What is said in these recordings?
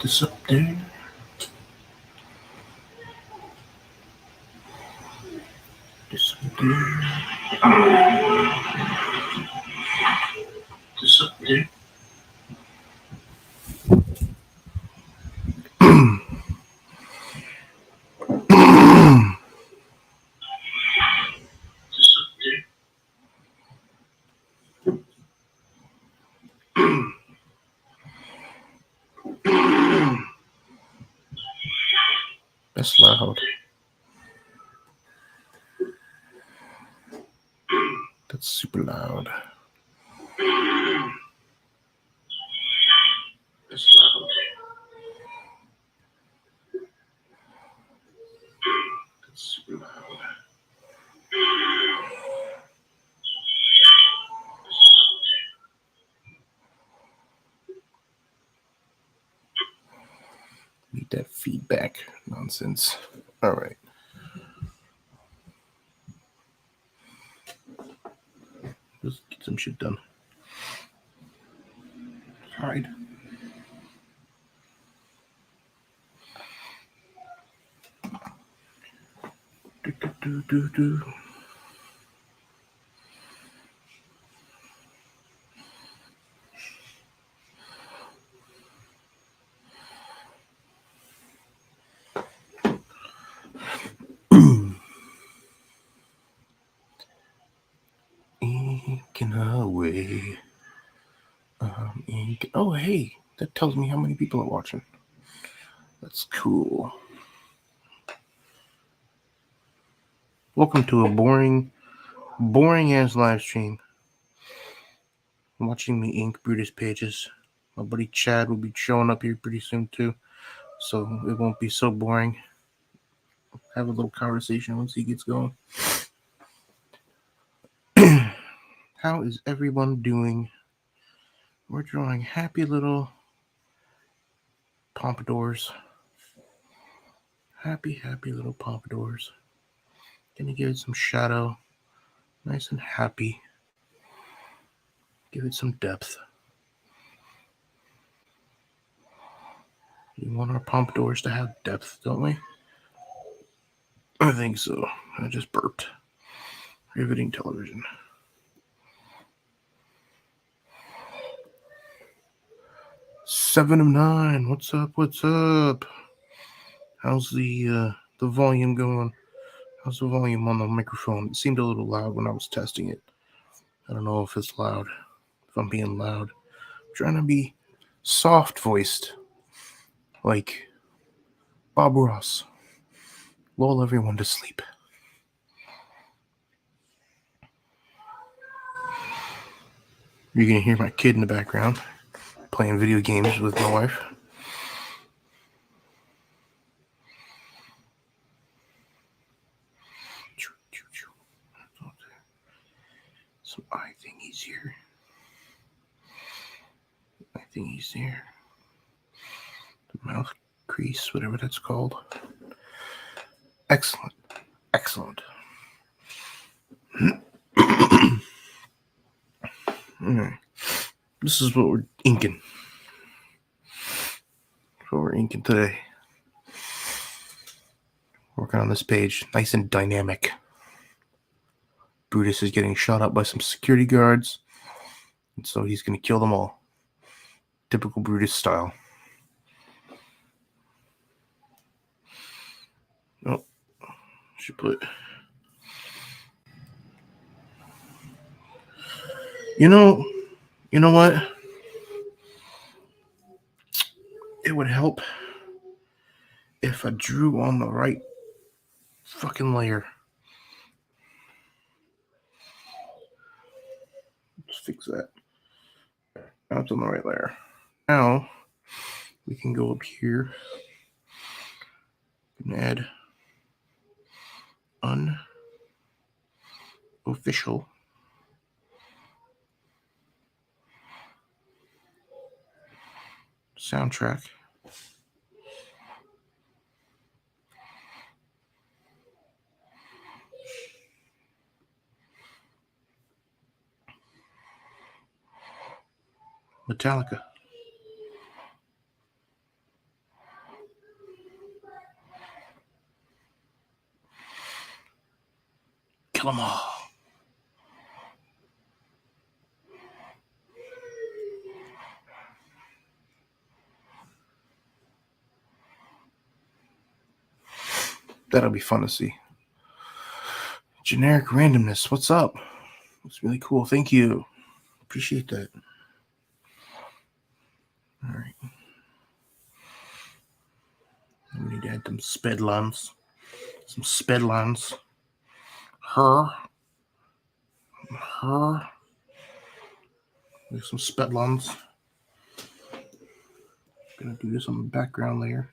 This up there. This up there. This up there. This up there. That's loud. That's super loud. That's loud. That's super loud. Need that feedback nonsense. All right. Let's get some shit done. Hide. Do. Inking away. Oh, hey, that tells me how many people are watching. That's cool. Welcome to a boring ass live stream. I'm watching me ink Brutus pages. My buddy Chad will be showing up here pretty soon too, so it won't be so boring. Have a little conversation once he gets going. How is everyone doing? We're drawing happy little pompadours. Happy little pompadours. Gonna give it some shadow. Nice and happy. Give it some depth. We want our pompadours to have depth, don't we? I think so. I just burped. Riveting television. Seven of 9. What's up? How's the volume going? How's the volume on the microphone? It seemed a little loud when I was testing it. I don't know if it's loud. If I'm being loud. I'm trying to be soft voiced. Like Bob Ross. Lull everyone to sleep. You're gonna hear my kid in the background playing video games with my wife. Some eye thingies here. Eye thingies there. The mouth crease, whatever that's called. Excellent. Alright. This is what we're inking. That's what we're inking today. Working on this page. Nice and dynamic. Brutus is getting shot up by some security guards. And so he's going to kill them all. Typical Brutus style. Oh. Should put... You know what? It would help if I drew on the right fucking layer. Let's fix that. Now it's on the right layer. Now we can go up here and add unofficial soundtrack. Metallica. Kill them all. That'll be fun to see. Generic randomness. What's up? It's really cool. Thank you. Appreciate that. All right. We need to add some sped lines. Some sped lines. Her. There's some sped lines. Gonna do this on the background layer.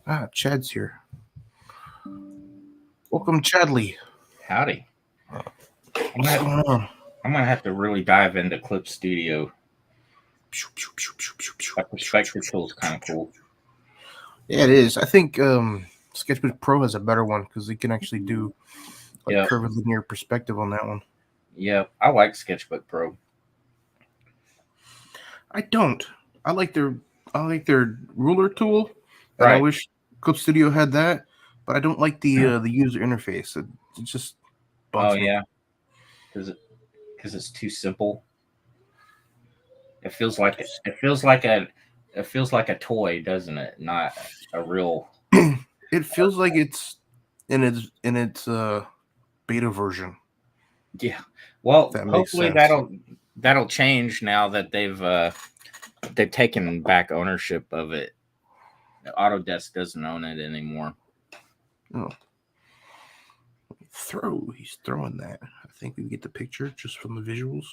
Ah, Chad's here. Welcome, Chadley. Howdy. What's going on? I'm gonna have to really dive into Clip Studio. That perspective tool is kind of cool. Yeah, it is. I think Sketchbook Pro has a better one because they can actually do like curvilinear perspective on that one. Yeah, I like Sketchbook Pro. I don't. I like their ruler tool. And Right. I wish Clip Studio had that, but I don't like the user interface. It just bugs me. Yeah, because it's too simple. It feels like a toy, doesn't it? Not a real. It feels like it's in its beta version. Yeah. Well, that makes hopefully sense. that'll change now that they've taken back ownership of it. Autodesk doesn't own it anymore. Oh. He's throwing that. I think we get the picture just from the visuals.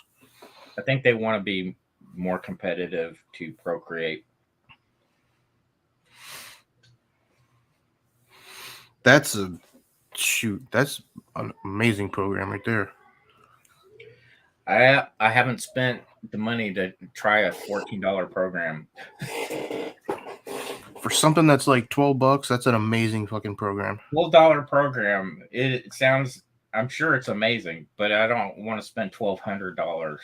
I think they want to be more competitive to Procreate. That's that's an amazing program right there. I haven't spent the money to try a $14 program. For something that's like $12, that's an amazing fucking program. $12 program. It sounds. I'm sure it's amazing, but I don't want to spend $1,200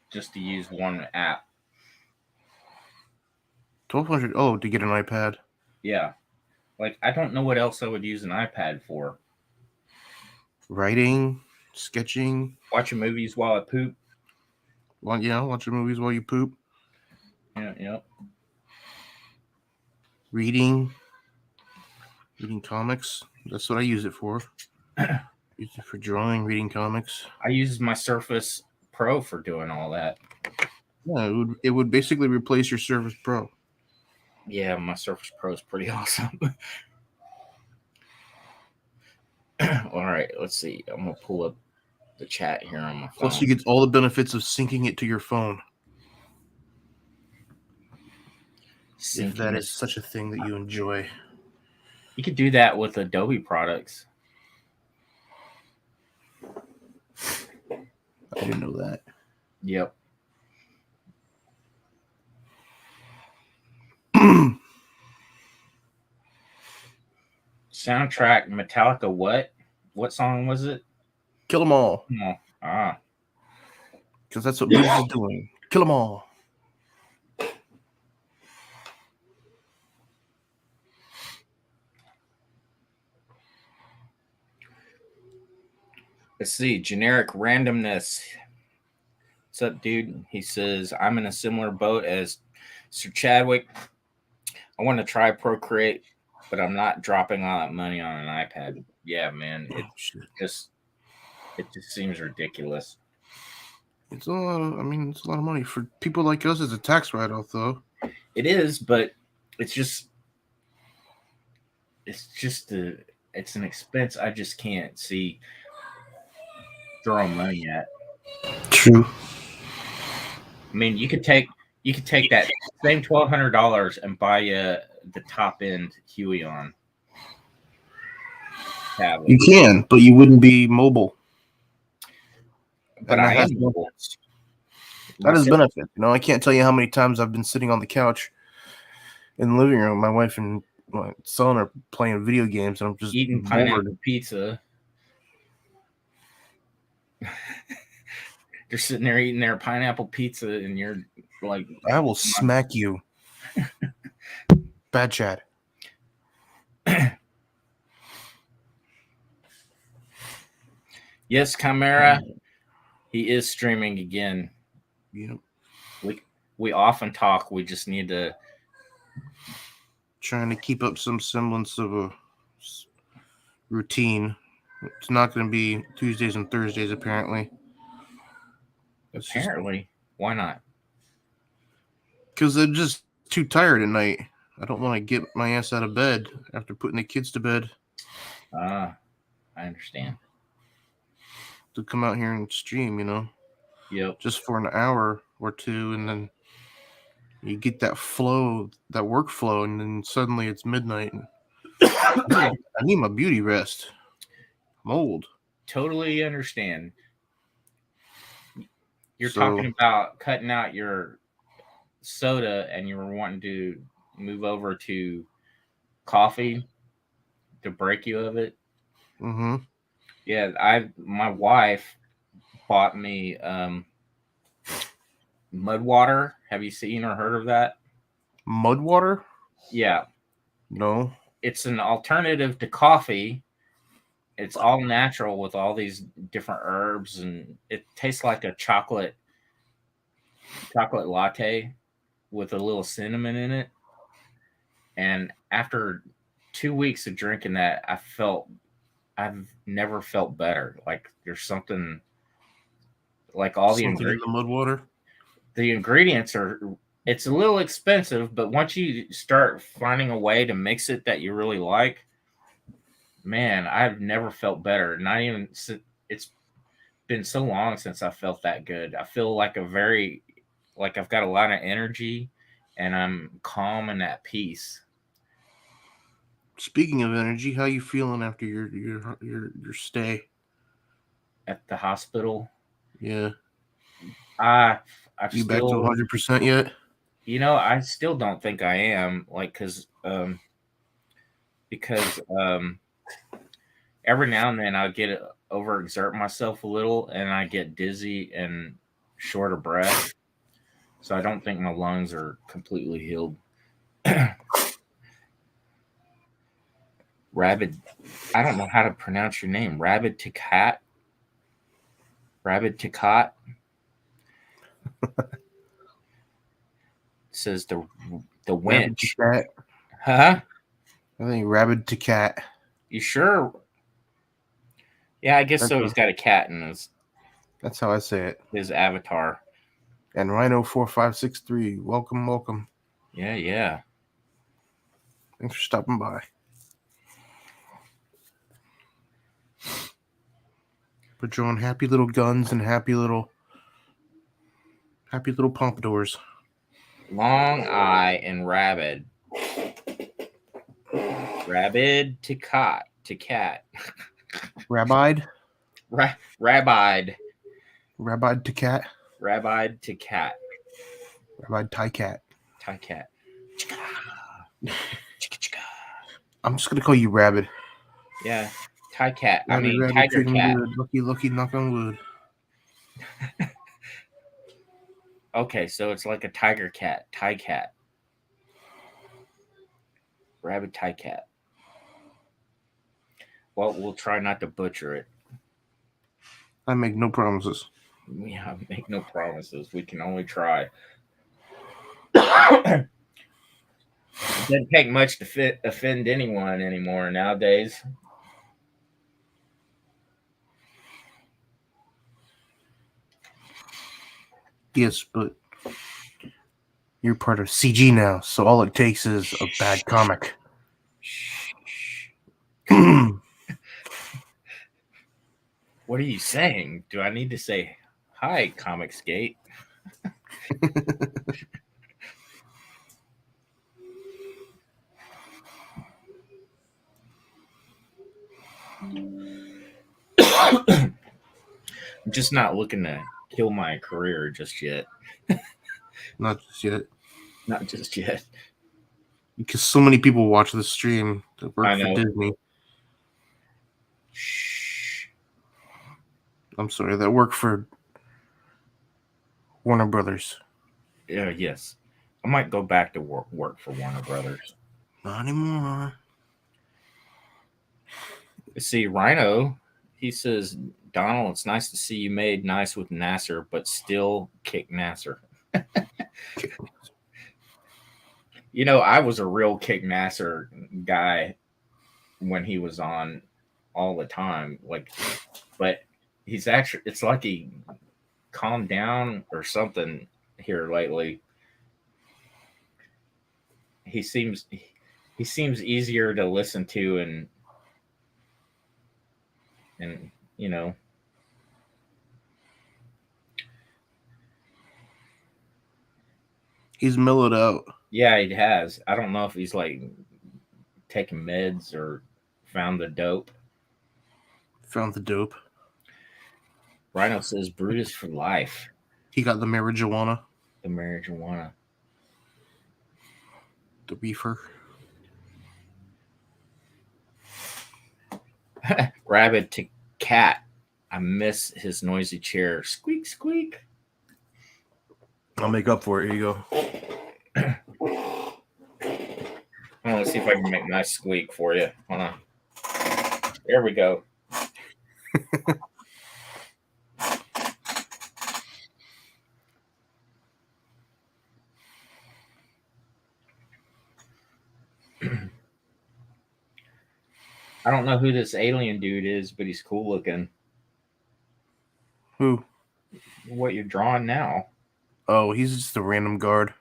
just to use one app. $1,200. Oh, to get an iPad. Yeah, like I don't know what else I would use an iPad for. Writing, sketching, watching movies while I poop. Well, yeah, watching movies while you poop. Yeah. Reading comics. That's what I use it for. Use it for drawing, reading comics. I use my Surface Pro for doing all that. Yeah, it would basically replace your Surface Pro. Yeah, my Surface Pro is pretty awesome. All right, let's see. I'm gonna pull up the chat here on my phone. Plus, you get all the benefits of syncing it to your phone. If that is such a thing that you enjoy. You could do that with Adobe products. I didn't know that. Yep. Soundtrack Metallica. What song was it? Kill 'em all. Oh, because that's what Brutas is doing. Kill 'em all. Let's see. Generic randomness. What's up, dude? He says, I'm in a similar boat as Sir Chadwick. I want to try Procreate, but I'm not dropping all that money on an iPad. Yeah, man. It just seems ridiculous. It's a lot of money for people like us. It's a tax write-off, though. It is, but it's an expense I just can't see throwing money at. True. I mean, you could take that same $1,200 and buy the top end Huion tablet. You can, but you wouldn't be mobile. But I am mobile. That is benefit. I can't tell you how many times I've been sitting on the couch in the living room with my wife and my son are playing video games, and I'm just Eating bored. pineapple pizza. They're sitting there eating their pineapple pizza, and you're like, I will smack you. Bad chat. yes, Chimera, he is streaming again. Yep. We often talk. We just need to. Trying to keep up some semblance of a routine. It's not going to be Tuesdays and Thursdays, apparently. Apparently, why not? Because I'm just too tired at night. I don't want to get my ass out of bed after putting the kids to bed I understand. to come out here and stream, Yep. just for an hour or two, and then you get that flow, that workflow, and then suddenly it's midnight. I need my beauty rest. I'm old. Totally understand. You're talking about cutting out your soda and you were wanting to move over to coffee to break you of it. Mm-hmm. Yeah, my wife bought me mud water. Have you seen or heard of that? Mud water? Yeah, No. it's an alternative to coffee. It's all natural with all these different herbs, and it tastes like a chocolate latte with a little cinnamon in it. And after 2 weeks of drinking that, I've never felt better. Like there's something like all Something in the mud water? the ingredients are, it's a little expensive, but once you start finding a way to mix it that you really like, man, I've never felt better. Not even it's been so long since I felt that good. I feel like like I've got a lot of energy and I'm calm and at peace. Speaking of energy, how you feeling after your stay? At the hospital. Yeah. I've You back to still, 100% yet? I still don't think I am, like, because every now and then I get overexert myself a little and I get dizzy and short of breath. So I don't think my lungs are completely healed. Rabid, I don't know how to pronounce your name. Rabid Takat. Rabid Takat says the Rabid to winch. cat. Huh? I think rabid to cat. You sure? Yeah, I guess That's so. He's got a cat in That's how I say it. his avatar. And Rhino4563, welcome, welcome. Yeah, yeah. Thanks for stopping by. But you're on happy little guns and happy little pompadours. Long eye and rabid. Rabid to cat. To cat. Rabbied? Rabbied. Rabbied to cat? Rabbied to cat. Rabbied Thai cat. Thai cat. I'm just gonna call you Rabid. Yeah. Thai cat. Rabid, I mean, Rabid, tiger treat him cat. good. Lucky, lucky, knock on wood. Okay, so it's like a tiger cat. Thai cat. Rabid Thai cat. Well, we'll try not to butcher it. I make no promises. Yeah, make no promises. We can only try. It doesn't take much to offend anyone anymore nowadays. Yes, but you're part of CG now, so all it takes is a bad comic. What are you saying? Do I need to say hi, Comicsgate? I'm just not looking to kill my career just yet. Not just yet. Not just yet. because so many people watch the stream that work I for know. Disney. Shh. I'm sorry, that work for Warner Brothers. Yeah, yes. I might go back to work for Warner Brothers. Not anymore. See, Rhino, he says, Donald, it's nice to see you made nice with Nasser, but still kick Nasser. You know, I was a real kick Nasser guy when he was on all the time. Like, but he's actually, it's like he calmed down or something here lately. He seems he seems easier to listen to, and you know, He's mellowed out. yeah, he has. I don't know if he's like taking meds or found the dope. Found the dope. Rhino says Brutus for life. He got the marijuana, The marijuana. the reefer. Rabbit to cat. I miss his noisy chair. Squeak, squeak. I'll make up for it. Here you go. Oh, let's see if I can make a nice squeak for you. Hold on. There we go. I don't know who this alien dude is, but he's cool looking. Who? What you're drawing now? Oh, he's just a random guard.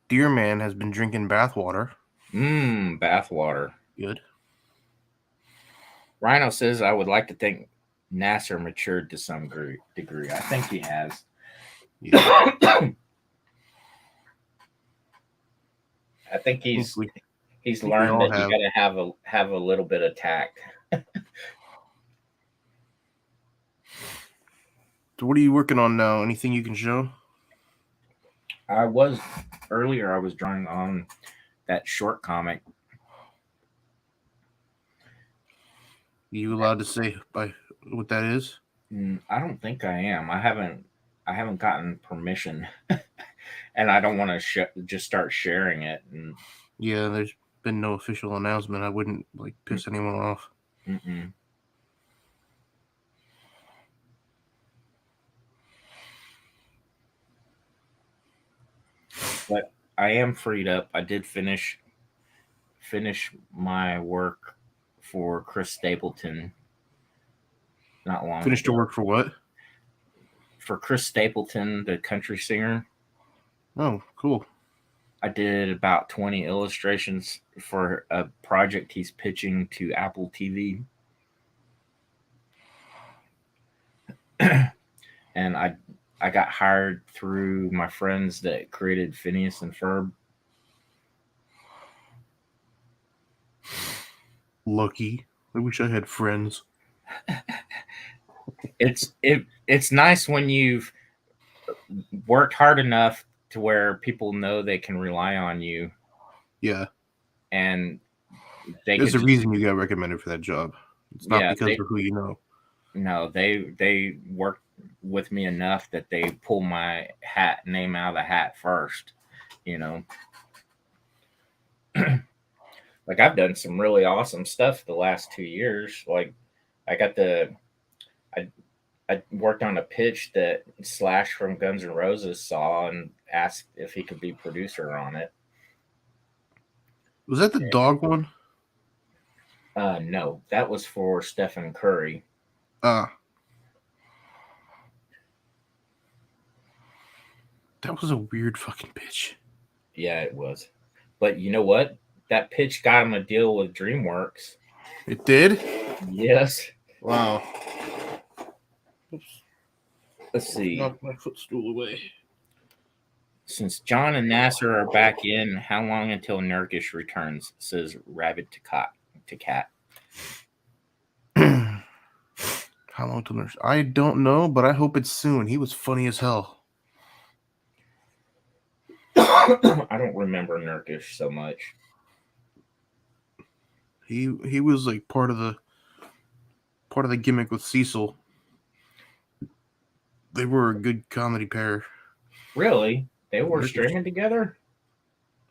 Deer Man has been drinking bathwater. Bathwater. Good. Rhino says, I would like to think Nasser matured to some degree. I think he has. Yeah. I think he's we learned all that you have. got to have a little bit of tact. So what are you working on now? Anything you can show? I was earlier. I was drawing on that short comic. You allowed to say by what that is? I don't think I am. I haven't gotten permission, and I don't want to just start sharing it. And Yeah, there's been no official announcement. I wouldn't like piss anyone off. mm-mm. But I am freed up. I did finish my work for Chris Stapleton not long Finished ago. your work for what? For Chris Stapleton, the country singer, Oh, cool. I did about 20 illustrations for a project he's pitching to Apple TV. And I got hired through my friends that created Phineas and Ferb. Lucky. I wish I had friends. It's nice when you've worked hard enough to where people know they can rely on you, Yeah. and they There's could a reason you got recommended for that job. It's not yeah, because of who you know. no, they work with me enough that they pull my name out of the hat first, you know. Like I've done some really awesome stuff the last 2 years. Like I got I I worked on a pitch that Slash from Guns N' Roses saw and asked if he could be producer on it. Was that the dog one? No, that was for Stephen Curry. Ah. That was a weird fucking pitch. Yeah, it was. But you know what? That pitch got him a deal with DreamWorks. It did? Yes. Wow. Let's see. Knocked my footstool away. Since John and Nasser are back in, how long until Nurkish returns? Says Rabbit to Cat. How long till nurse? I don't know, but I hope it's soon. He was funny as hell. I don't remember Nurkish so much. He was like part of the gimmick with Cecil. They were a good comedy pair. Really? They were Nurkish, streaming together?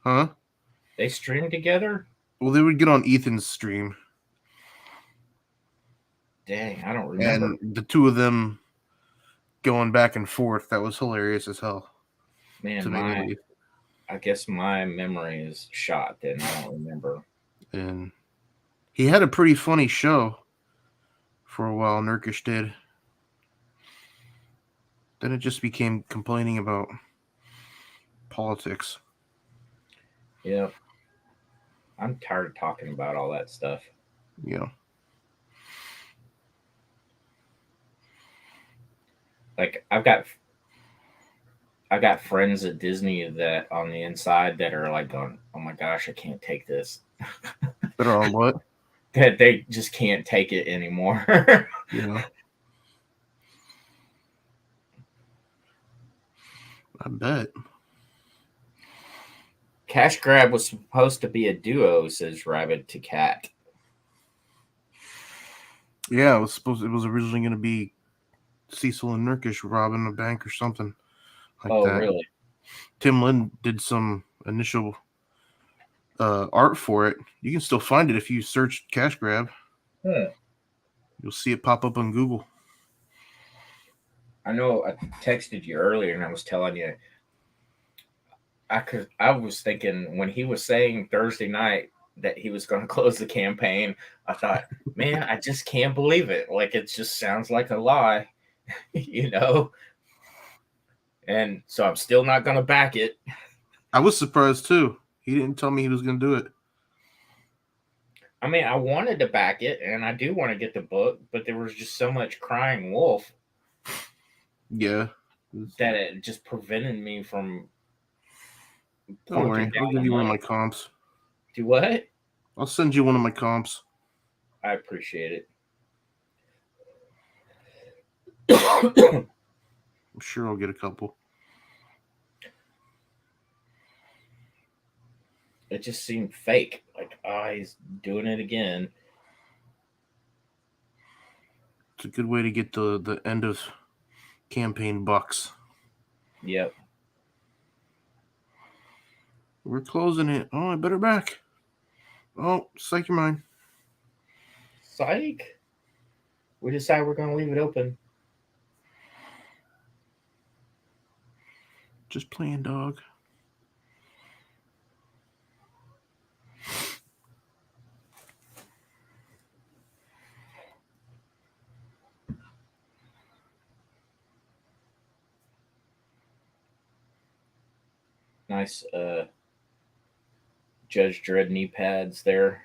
huh? They streamed together? Well, they would get on Ethan's stream, Dang, I don't remember. and the two of them going back and forth. That was hilarious as hell Man, to me, at least. I guess my memory is shot then. I don't remember. And he had a pretty funny show for a while. Nurkish did. Then it just became complaining about politics. Yeah. I'm tired of talking about all that stuff. Yeah. Like I got friends at Disney that on the inside that are like going, "Oh my gosh, I can't take this." That are on what? That they just can't take it anymore. Yeah. I bet. Cash Grab was supposed to be a duo, says Rabbit to Cat. Yeah, it was originally going to be Cecil and Nurkish robbing a bank or something like Oh, that. really? Tim Lin did some initial art for it. You can still find it if you search Cash Grab. You'll see it pop up on Google. I know I texted you earlier and I was telling you I was thinking when he was saying Thursday night that he was going to close the campaign, I thought, man, I just can't believe it. Like it just sounds like a lie, you know? And so I'm still not going to back it. I was surprised too. He didn't tell me he was going to do it. I mean, I wanted to back it and I do want to get the book, but there was just so much crying wolf Yeah. that it just prevented me from Don't plunking worry. I'll down give the you one of money. my comps. Do what? I'll send you one of my comps. I appreciate it. I'm sure I'll get a couple. It just seemed fake. Like, oh, he's doing it again. It's a good way to get the end of campaign bucks. Yep. We're closing it. Oh, I better back. Oh, psych your mind. Psych. We decide we're going to leave it open. Just playing, dog. Nice Judge Dredd knee pads there.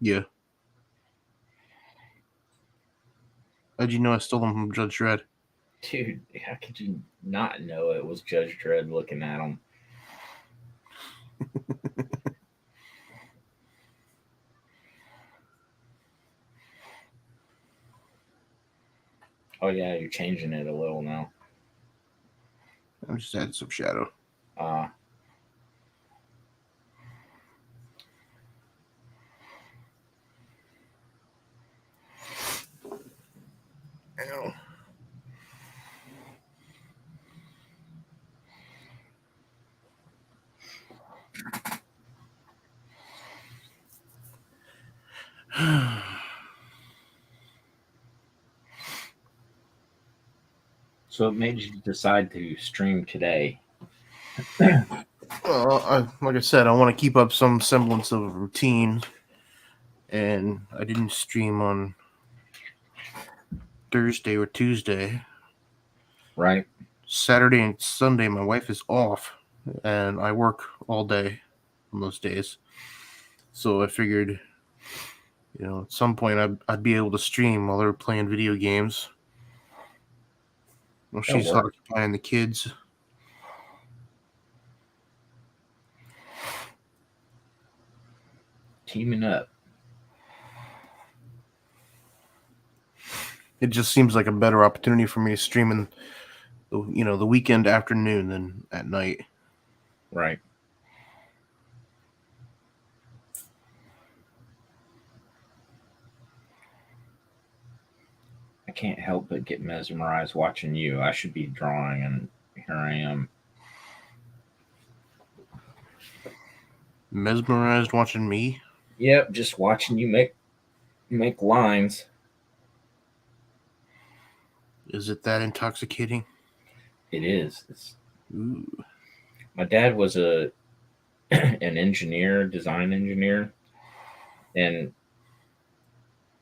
Yeah. How'd you know I stole them from Judge Dredd? Dude, how could you not know it was Judge Dredd looking at him? Oh, yeah, you're changing it a little now. I'm just adding some shadow. Uh, Ow. so it made you decide to stream today. Well, like I said, I want to keep up some semblance of a routine, and I didn't stream on Thursday or Tuesday. Right. Saturday and Sunday, my wife is off, and I work all day on those days. So I figured, at some point I'd be able to stream while they're playing video games. Well, she's occupying the kids. Teaming up. It just seems like a better opportunity for me to stream in, the weekend afternoon than at night. Right. I can't help but get mesmerized watching you. I should be drawing, and here I am. Mesmerized watching me. Yep, just watching you make lines. Is it that intoxicating? It is. Ooh. My dad was a an engineer, design engineer, and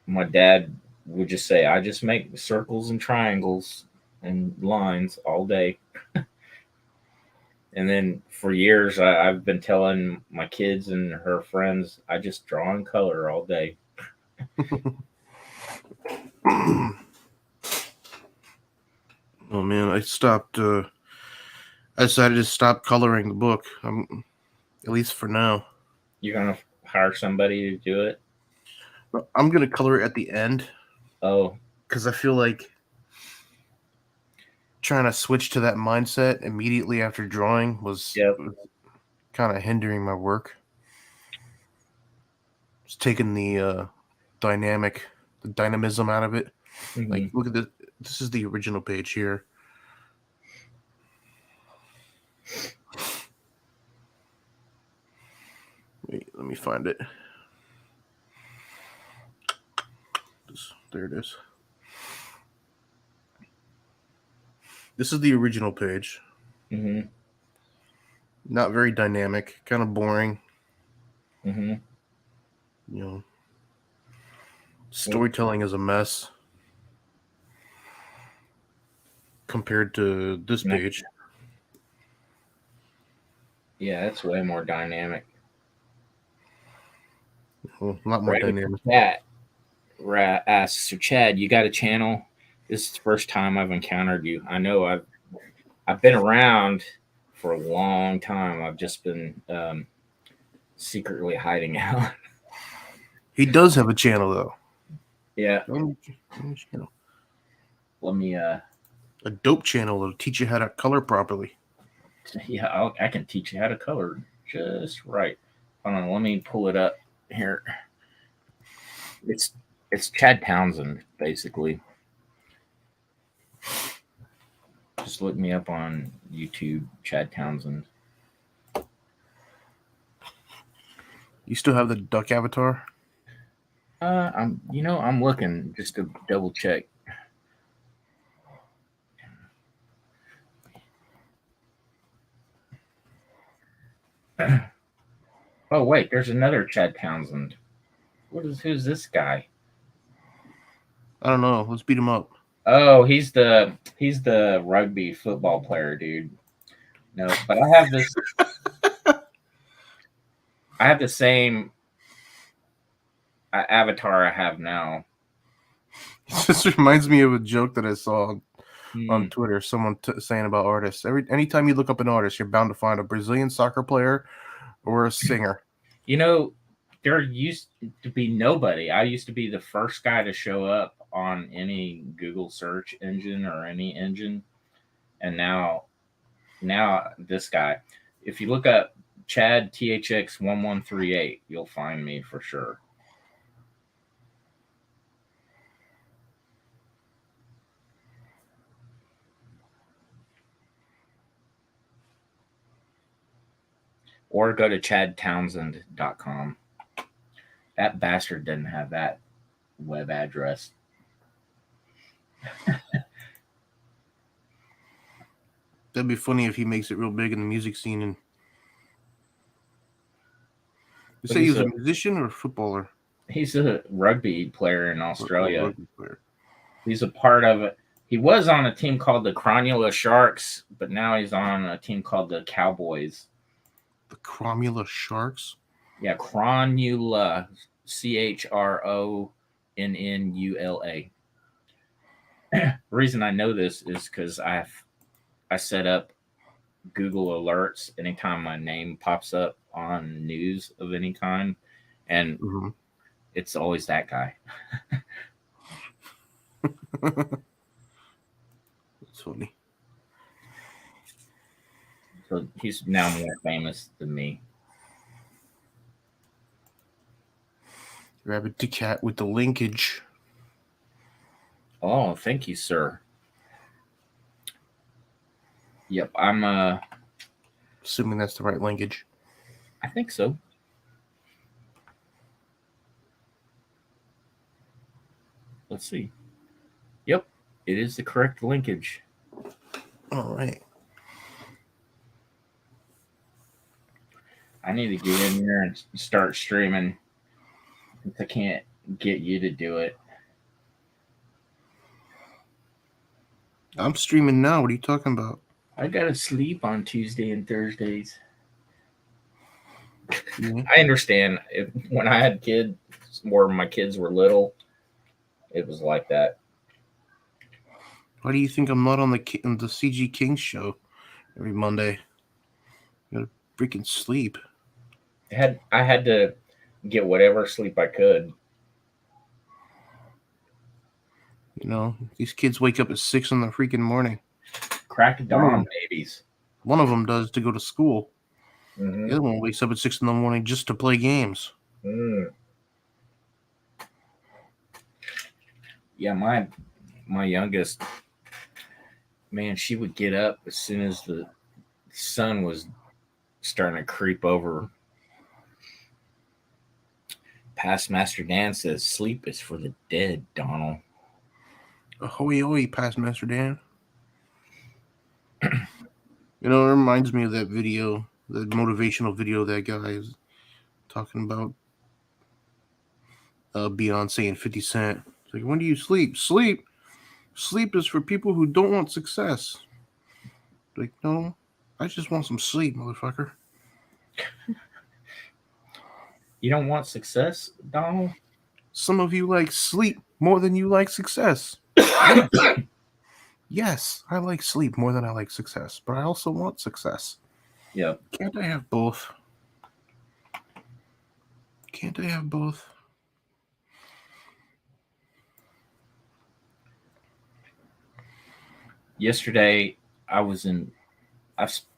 my dad would just say, "I just make circles and triangles and lines all day." And then for years, I've been telling my kids and her friends, I just draw in color all day. Oh man, I stopped. I decided to stop coloring the book. At least for now. You're gonna hire somebody to do it? I'm gonna color it at the end Oh, because I feel like trying to switch to that mindset immediately after drawing was yep. kind of hindering my work. It's taking the dynamism out of it. Like, Hmm. look at this. This is the original page here. Wait, let me find it. There it is. This is the original page. Hmm. Not very dynamic, kind of boring. Hmm. You know, storytelling is a mess compared to this page. Yeah, it's way more dynamic. Well, a lot more Right. dynamic. Cat asks, "So Chad, you got a channel? This is the first time I've encountered you. I know I've been around for a long time. I've just been secretly hiding out." He does have a channel though. Yeah. Channel. Let me. A dope channel that'll teach you how to color properly. Yeah, I can teach you how to color just right. Hold on. Let me pull it up here. It's it's Chad Townsend basically. Just look me up on YouTube, Chad Townsend. You still have the duck avatar? I'm looking just to double check. Oh wait, there's another Chad Townsend. Who's this guy? I don't know. Let's beat him up. Oh, he's the rugby football player, dude. No, but I have the same avatar I have now. This reminds me of a joke that I saw Hmm. on Twitter. Someone saying about artists. Anytime you look up an artist, you're bound to find a Brazilian soccer player or a singer. You know, there used to be nobody. I used to be the first guy to show up on any Google search engine or any engine, and now this guy. If you look up Chad THX 1138, you'll find me for sure. Or go to chadtownsend.com. That bastard didn't have that web address. That'd be funny if he makes it real big in the music scene. And you But say he was a musician or a footballer? he's a rugby player in Or Australia. rugby player. He's a part of it. He was on a team called the Cronula Sharks, but now he's on a team called the Cowboys. The Cromula Sharks? Yeah, Cronula, CHRONNULA. The reason I know this is because I set up Google alerts anytime my name pops up on news of any kind, and Mm-hmm. it's always that guy. That's funny. So he's now more famous than me. Rabbit to cat with the linkage. Oh, thank you, sir. Yep, I'm Assuming that's the right linkage. I think so. Let's see. Yep, it is the correct linkage. All right. I need to get in there and start streaming. I can't get you to do it. I'm streaming now. What are you talking about? I gotta sleep on Tuesday and Thursdays. Yeah. I understand. When I had kids, or my kids were little, it was like that. Why do you think I'm not on the CG King show every Monday? I gotta freaking sleep. I had to get whatever sleep I could. You know, these kids wake up at 6 in the freaking morning. Crack of dawn, babies. One of them does to go to school. Mm-hmm. The other one wakes up at 6 in the morning just to play games. Mm. Yeah, my youngest, man, she would get up as soon as the sun was starting to creep over. Past Master Dan says sleep is for the dead, Donald. Ahoy, ahoy, past Master Dan. You know, it reminds me of that video, the motivational video that guy is talking about Beyonce and 50 Cent. It's like, when do you sleep? Sleep is for people who don't want success. Like, no, I just want some sleep, motherfucker. You don't want success, Donald? Some of you like sleep more than you like success. Yes, I like sleep more than I like success, but I also want success. Yep. Can't I have both? Can't I have both? Yesterday, I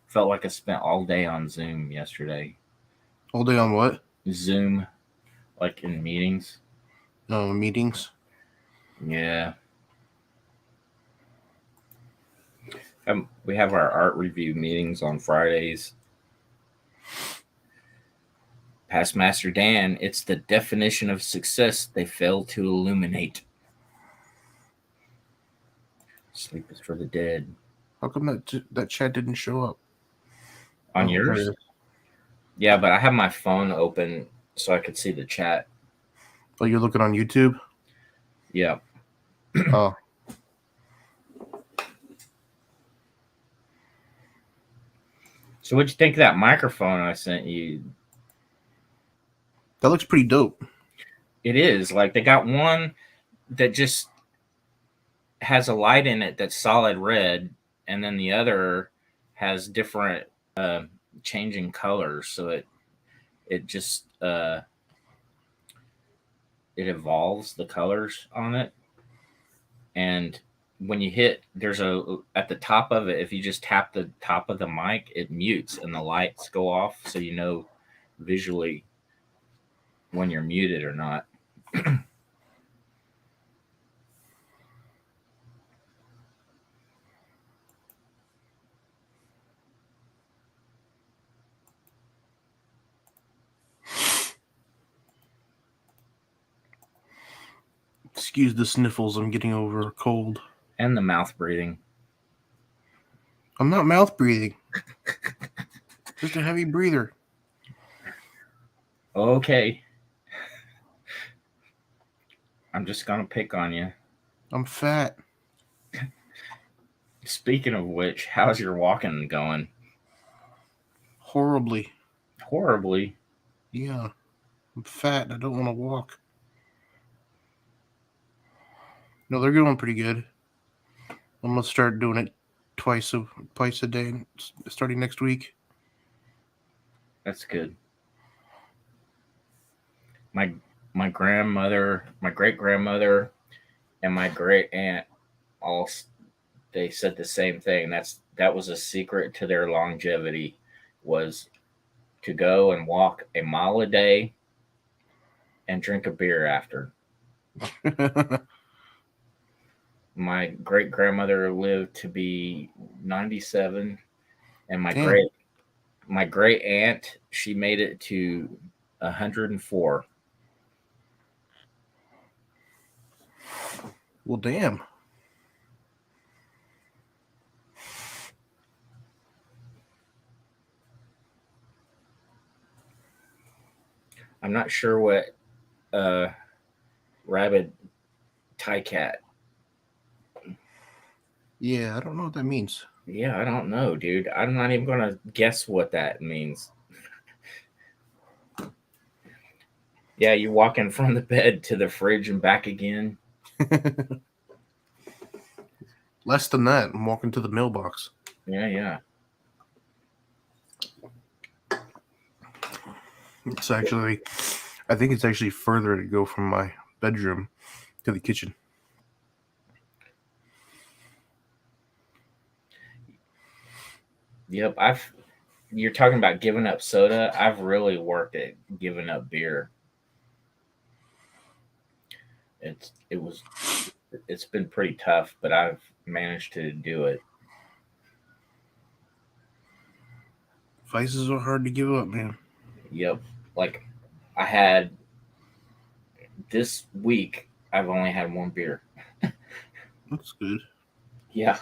felt like I spent all day on Zoom yesterday. All day on what? Zoom, like in meetings. Meetings. Yeah. We have our art review meetings on Fridays. Past Master Dan, it's the definition of success they fail to illuminate. Sleep is for the dead. How come that chat didn't show up? On there it yours? is. Yeah, but I have my phone open so I could see the chat. Oh, you're looking on YouTube? Yeah. Oh. So what'd you think of that microphone I sent you? That looks pretty dope. It is. Like they got one that just has a light in it that's solid red, and then the other has different changing colors. So it just it evolves the colors on it. And when you hit, there's at the top of it, if you just tap the top of the mic, it mutes and the lights go off, so you know visually when you're muted or not. Excuse the sniffles. I'm getting over a cold. And the mouth breathing. I'm not mouth breathing. Just a heavy breather. Okay. I'm just gonna pick on you. I'm fat. Speaking of which, how's your walking going? Horribly. Horribly. Yeah. I'm fat and I don't want to walk. No, they're going pretty good. I'm gonna start doing it twice a day starting next week. That's good. My grandmother, my great grandmother, and my great aunt all they said the same thing. that was a secret to their longevity, was to go and walk a mile a day and drink a beer after. My great grandmother lived to be 97, and Damn. my great aunt, she made it to 104. Well, damn. I'm not sure what uh rabid tie cat. Yeah, I don't know what that means. Yeah, I don't know, dude. I'm not even gonna guess what that means. Yeah, you walking from the bed to the fridge and back again. Less than that, I'm walking to the mailbox. Yeah, yeah. It's actually, I think it's actually further to go from my bedroom to the kitchen. Yep. You're talking about giving up soda. I've really worked at giving up beer. It was it's been pretty tough, but I've managed to do it. Vices are hard to give up, man. Yep. Like I had this week, I've only had one beer. That's good. Yeah.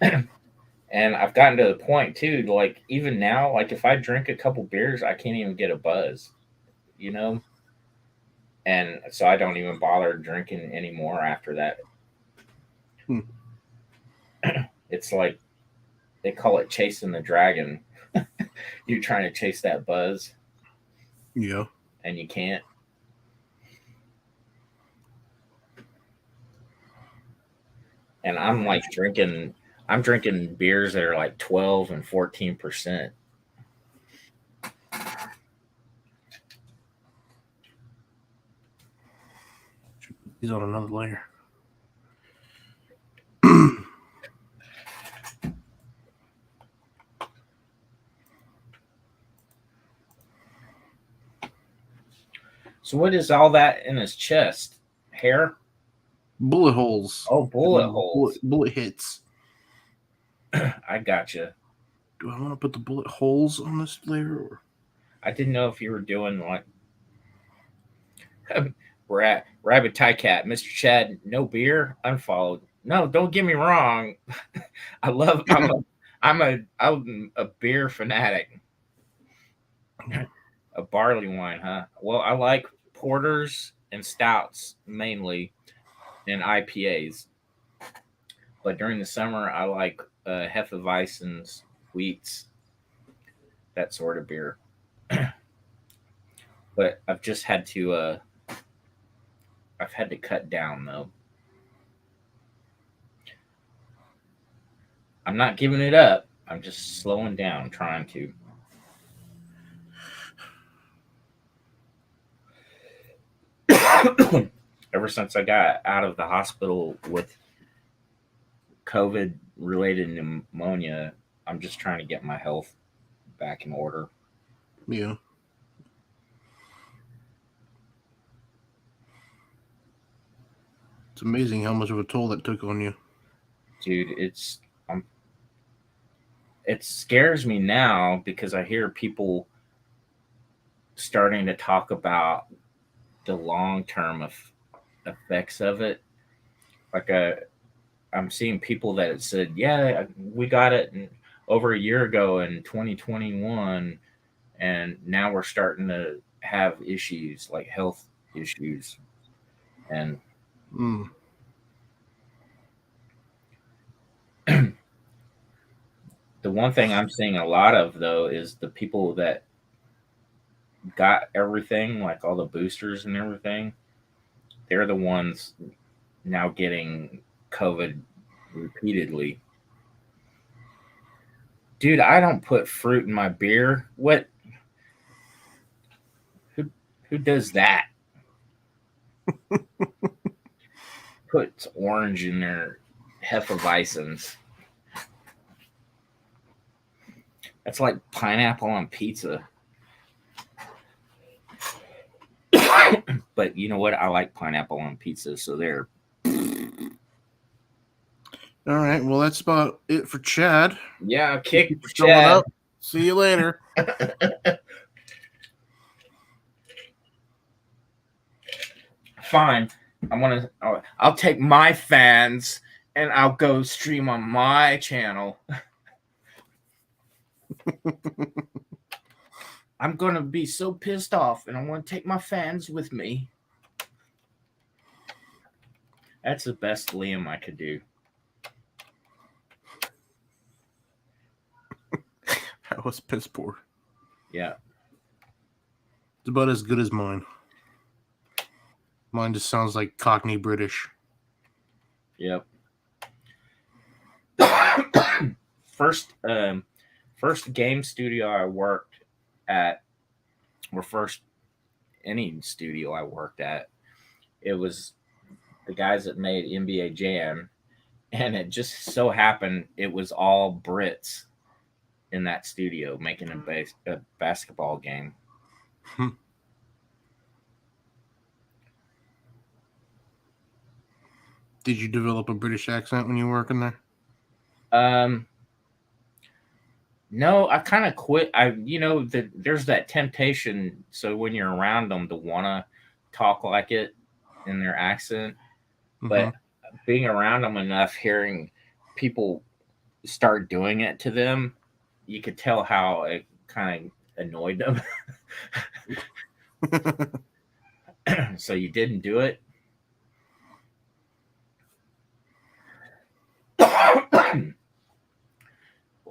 And I've gotten to the point too, like even now, like if I drink a couple beers, I can't even get a buzz, you know? And so I don't even bother drinking anymore after that. Hmm. It's like they call it chasing the dragon. You're trying to chase that buzz Yeah. and you can't. And I'm drinking beers that are like 12 and 14%. He's on another layer. So what is all that in his chest? Hair? Bullet holes. Oh, bullet holes. Bullet hits. I gotcha. Do I want to put the bullet holes on this layer? Or... I didn't know if you were doing like Rabbit Tie Cat, Mr. Chad, no beer, unfollowed. No, don't get me wrong. I love I'm a beer fanatic. A barley wine, huh? Well, I like porters and stouts mainly, and IPAs. But during the summer, I like Hefeweizens, wheats, that sort of beer. But I've had to cut down though. I'm not giving it up. I'm just slowing down, trying to. Ever since I got out of the hospital with COVID related pneumonia, I'm just trying to get my health back in order. Yeah. It's amazing how much of a toll that took on you. Dude, it scares me now because I hear people starting to talk about the long term effects of it. Like I'm seeing people that have said, "Yeah, we got it over a year ago in 2021, and now we're starting to have issues like health issues." And Mm. the one thing I'm seeing a lot of though is the people that got everything, like all the boosters and everything. They're the ones now getting COVID repeatedly. Dude, I don't put fruit in my beer. What? Who who does that? Puts orange in there. Hefeweizens. That's like pineapple on pizza. But you know what? I like pineapple on pizza, so there. All right. Well, that's about it for Chad. Yeah, Thank kick you for showing Chad. up. See you later. Fine. I'll take my fans and I'll go stream on my channel. I'm gonna be so pissed off, and I want to take my fans with me. That's the best Liam I could do. That was piss poor. Yeah. It's about as good as mine. Mine just sounds like Cockney British. Yep. first game studio I worked at, or first any studio I worked at, it was the guys that made NBA Jam, and it just so happened it was all Brits in that studio making a basketball game. Did you develop a British accent when you were working there? No, I kind of quit. There's that temptation. So when you're around them to want to talk like it in their accent, but being around them enough, hearing people start doing it to them, you could tell how it kind of annoyed them. So you didn't do it.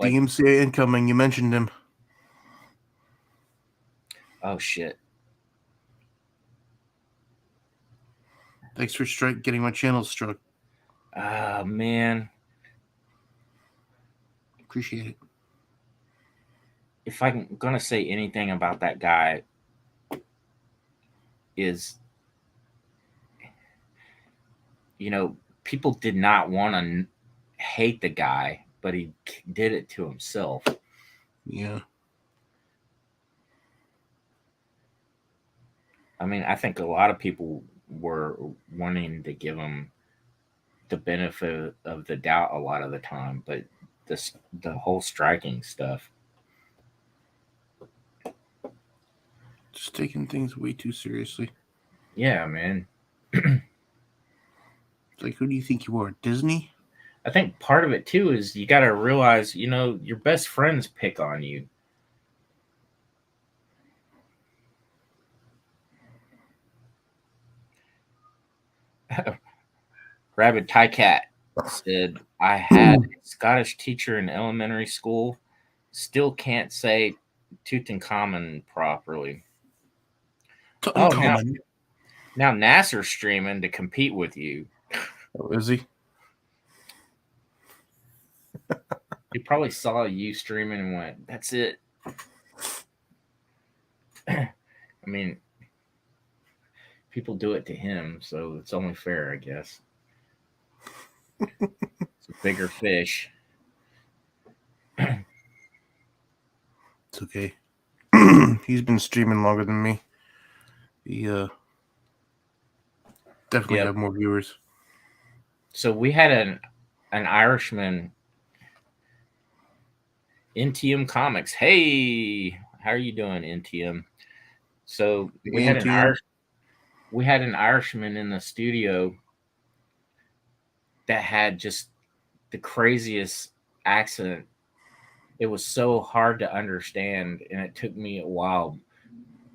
Like, DMCA incoming. You mentioned him. oh shit. Thanks for getting my channel struck. Ah, man. Appreciate it. If I'm gonna say anything about that guy, is, people did not want to hate the guy, but he did it to himself. Yeah. I mean, I think a lot of people were wanting to give him the benefit of the doubt a lot of the time, but the whole striking stuff. Just taking things way too seriously. Yeah, man. Like, who do you think you are, Disney? I think part of it too is you got to realize, your best friends pick on you. Rabid Tie Cat said, I had a Scottish teacher in elementary school, still can't say Tutankhamun properly. Oh, now Nasser's streaming to compete with you. Oh, is he? He probably saw you streaming and went, that's it. I mean, people do it to him, so it's only fair, I guess. It's a bigger fish. It's okay. He's been streaming longer than me. He definitely have more viewers. So we had an Irishman, NTM Comics. Hey, how are you doing, NTM? So we had an Irishman in the studio that had just the craziest accent. It was so hard to understand, and it took me a while.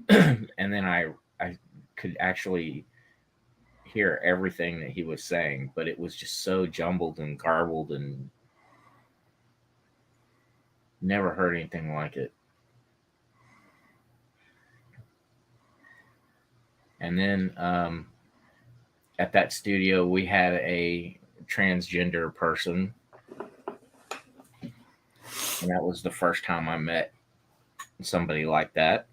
And then I could actually hear everything that he was saying, but it was just so jumbled and garbled, and never heard anything like it. And then at that studio, we had a transgender person, and that was the first time I met somebody like that.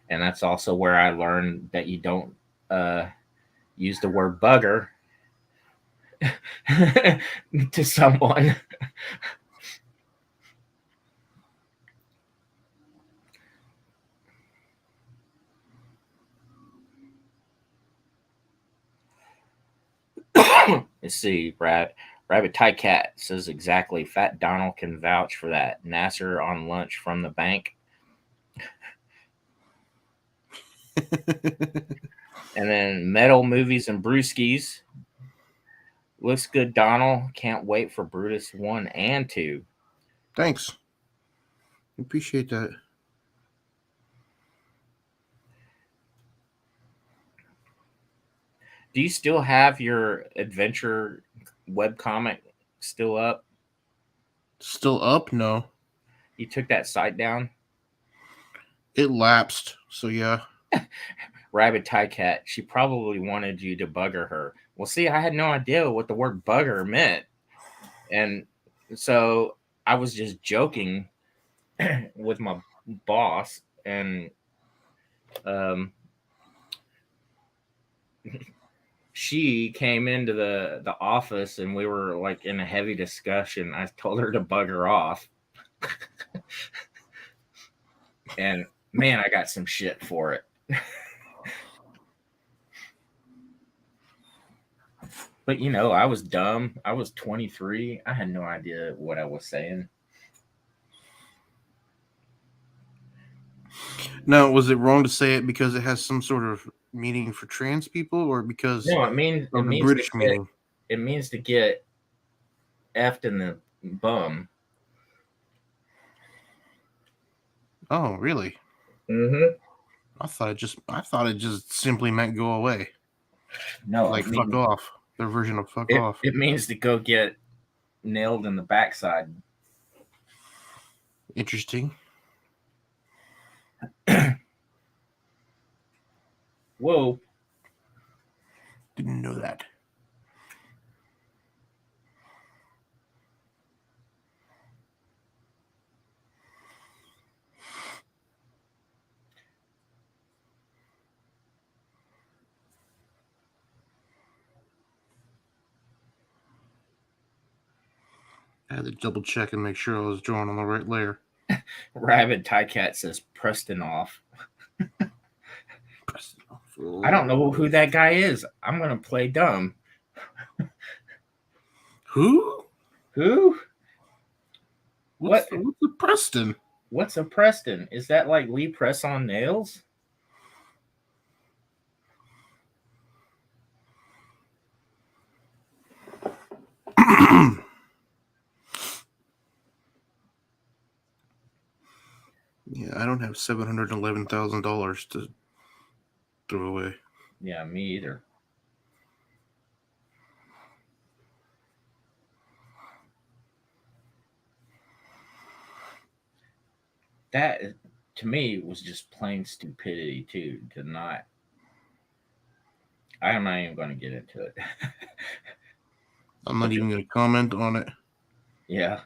And that's also where I learned that you don't use the word bugger. to someone. Let's see, Rabbit Tie Cat says exactly. Fat Donald can vouch for that. Nasser on lunch from the bank. And then Metal Movies and Brewskis. Looks good, Donald. Can't wait for Brutus 1 and 2. Thanks. Appreciate that. Do you still have your adventure webcomic still up? Still up? No. You took that site down? It lapsed. So yeah. Rabbit Tie Cat, she probably wanted you to bugger her. Well, see, I had no idea what the word bugger meant. And so I was just joking with my boss, and um, she came into the office, and we were like in a heavy discussion. I told her to bugger off. And man, I got some shit for it. But you know, I was dumb. I was 23. I had no idea what I was saying. Now, was it wrong to say it because it has some sort of meaning for trans people, or because No, it of the means British meaning? it means to get effed in the bum. Oh, really? Mm-hmm. I thought it just simply meant go away, No, like fuck off. Their version of fuck off. it means to go get nailed in the backside. Interesting. Whoa. Didn't know that. I had to double check and make sure I was drawing on the right layer. Rabbit Tie Cat says Preston off. I don't know who that guy is. I'm gonna play dumb. Who? Who? What's the Preston? What's a Preston? Is that like Lee Press on Nails? Yeah, I don't have $711,000 to throw away. Yeah, me either. That to me was just plain stupidity too. To not, I'm not even going to get into it. I'm not even going to comment on it. Yeah.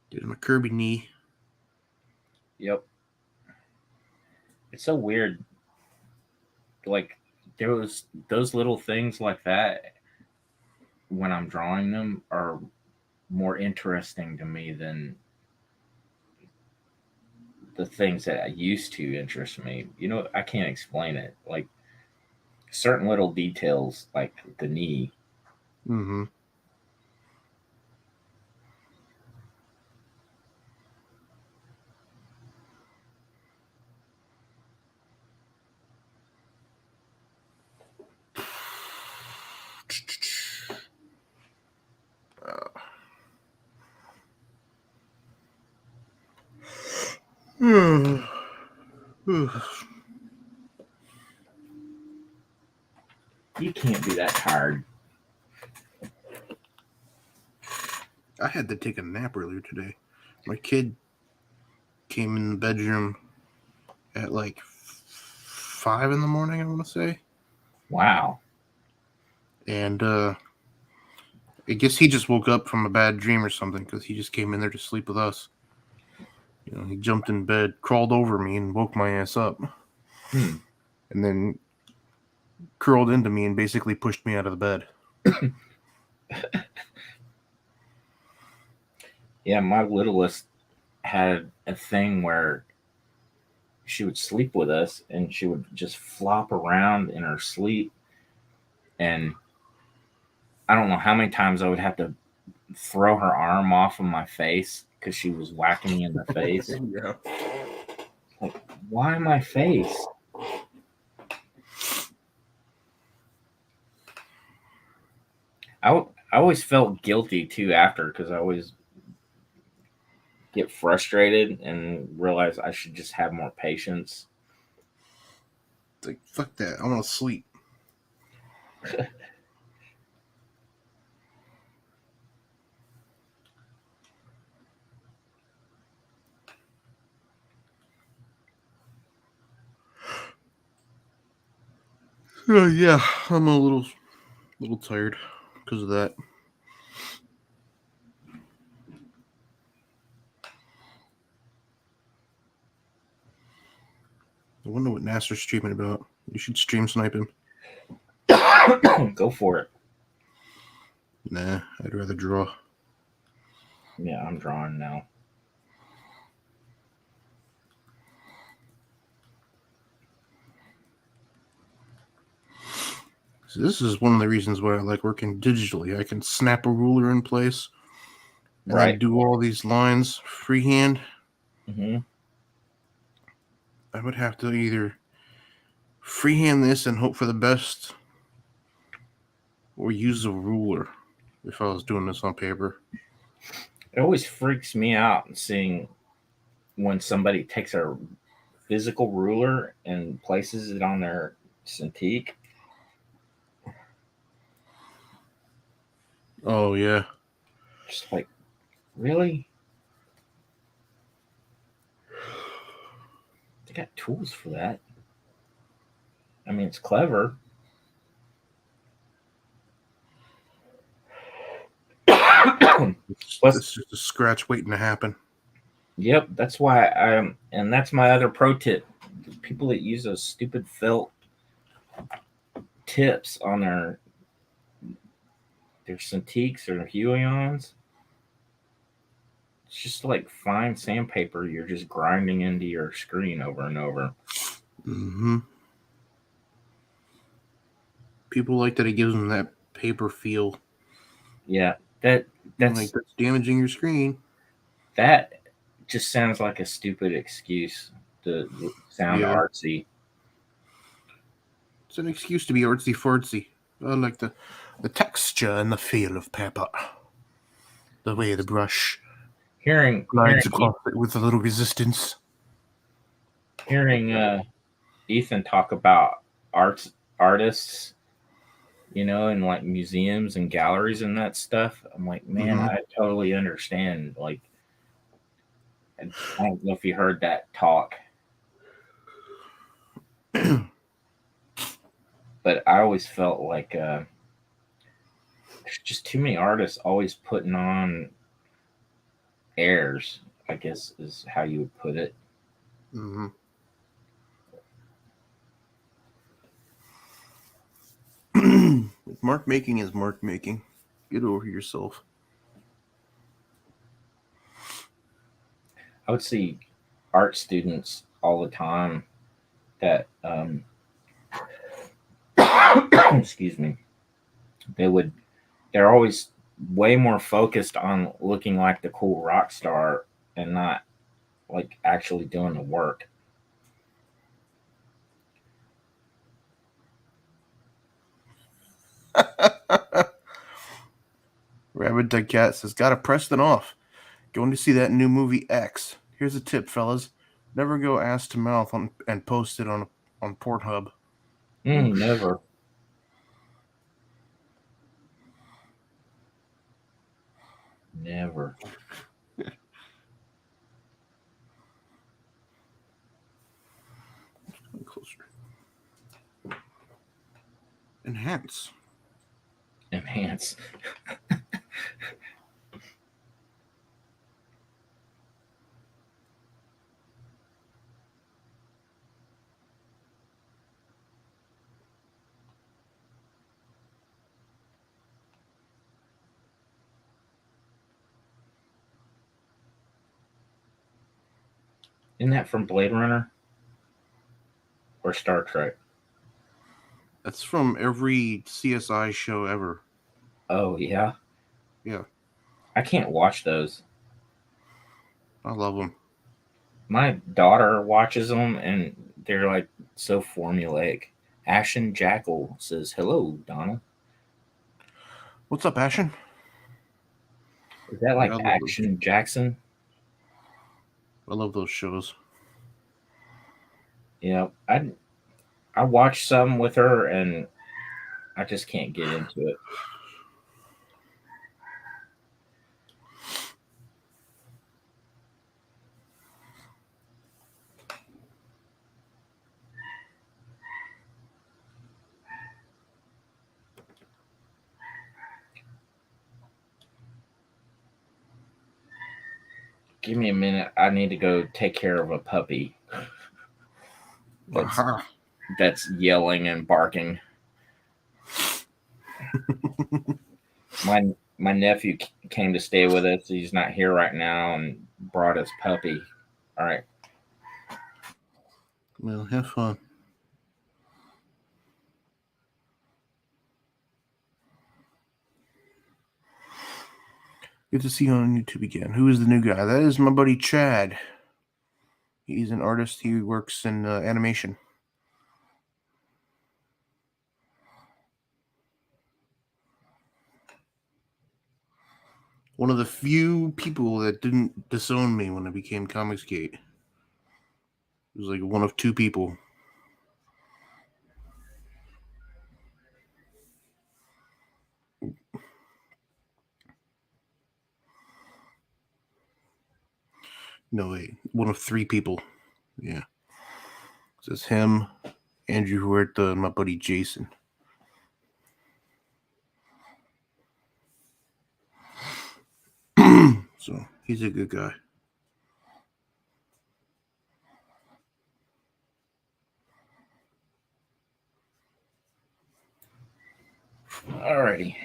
Get my Kirby knee. Yep. It's so weird. Like there was those little things like that when I'm drawing them are more interesting to me than the things that used to interest me. You know, I can't explain it. Like certain little details, like the knee. Mm-hmm. You can't be that tired. I had to take a nap earlier today. My kid came in the bedroom at like 5 in the morning, I want to say. Wow. And I guess he just woke up from a bad dream or something because he just came in there to sleep with us. He jumped in bed, crawled over me, and woke my ass up, Hmm. and then curled into me and basically pushed me out of the bed. Yeah, my littlest had a thing where she would sleep with us and she would just flop around in her sleep. And I don't know how many times I would have to throw her arm off of my face because she was whacking me in the face. Yeah. Like, why my face? I always felt guilty too after because I always get frustrated and realize I should just have more patience. It's like, fuck that. I want to sleep. Yeah, I'm a little tired because of that. I wonder what Nasser's streaming about. You should stream snipe him. Go for it. Nah, I'd rather draw. Yeah, I'm drawing now. So this is one of the reasons why I like working digitally. I can snap a ruler in place and Right. then do all these lines freehand. Mm-hmm. I would have to either freehand this and hope for the best or use a ruler if I was doing this on paper. It always freaks me out seeing when somebody takes a physical ruler and places it on their Cintiq. Oh, yeah. Just like, really? They got tools for that. I mean, it's clever. Plus, It's just a scratch waiting to happen. yep, that's why and that's my other pro tip. People that use those stupid felt tips on their Cintiqs or Huions. It's just like fine sandpaper you're just grinding into your screen over and over. Mm-hmm. People like that it gives them that paper feel. Yeah, Like that's damaging your screen. that just sounds like a stupid excuse to sound Yeah. artsy. It's an excuse to be artsy fartsy. I like the texture and the feel of paper. The way the brush glides across it with a little resistance. Hearing Ethan talk about artists, in like museums and galleries and that stuff. I'm like, man, Mm-hmm. I totally understand. Like, I don't know if you heard that talk, but I always felt like there's just too many artists always putting on airs, I guess is how you would put it. Mm-hmm. Mark making is mark making. Get over yourself. I would see art students all the time that excuse me, they're always way more focused on looking like the cool rock star and not like actually doing the work. Rabbit Dug Cat says, gotta Preston off. Going to see that new movie X. Here's a tip, fellas. Never go ass to mouth and post it on Pornhub. Never. Never. Closer. Enhance. Enhance. Isn't that from Blade Runner or Star Trek? That's from every CSI show ever. Oh yeah, Yeah, I can't watch those. I love them. My daughter watches them, and they're like so formulaic. Ashen Jackal says, "Hello, Donald." What's up, Ashen? Is that Yeah, like Action Jackson? I love those shows. You know, I watched some with her, and I just can't get into it. Give me a minute. I need to go take care of a puppy that's Aha. that's yelling and barking. My my nephew came to stay with us. He's not here right now, and brought his puppy. All right. Well, have fun. Good to see you on YouTube again. Who is the new guy? That is my buddy Chad. He's an artist. He works in animation. One of the few people that didn't disown me when I became Comicsgate. It was like one of two people. No, wait. One of three people. Yeah. It's him, Andrew Huerta, and my buddy Jason. So he's a good guy. Alrighty.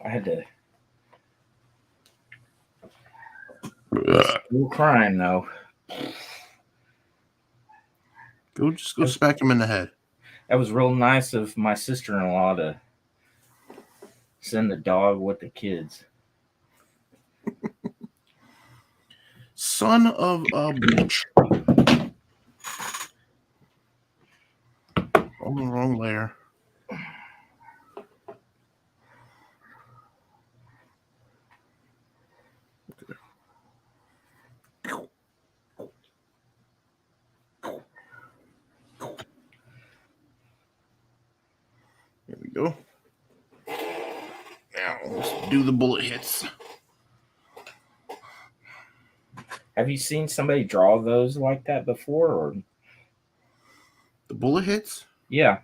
I had to. Still crying though. Just go smack him in the head. That was real nice of my sister-in-law to send the dog with the kids. Son of a bitch. On the wrong layer. There we go. Now let's do the bullet hits. Have you seen somebody draw those like that before? Or The bullet hits? yeah.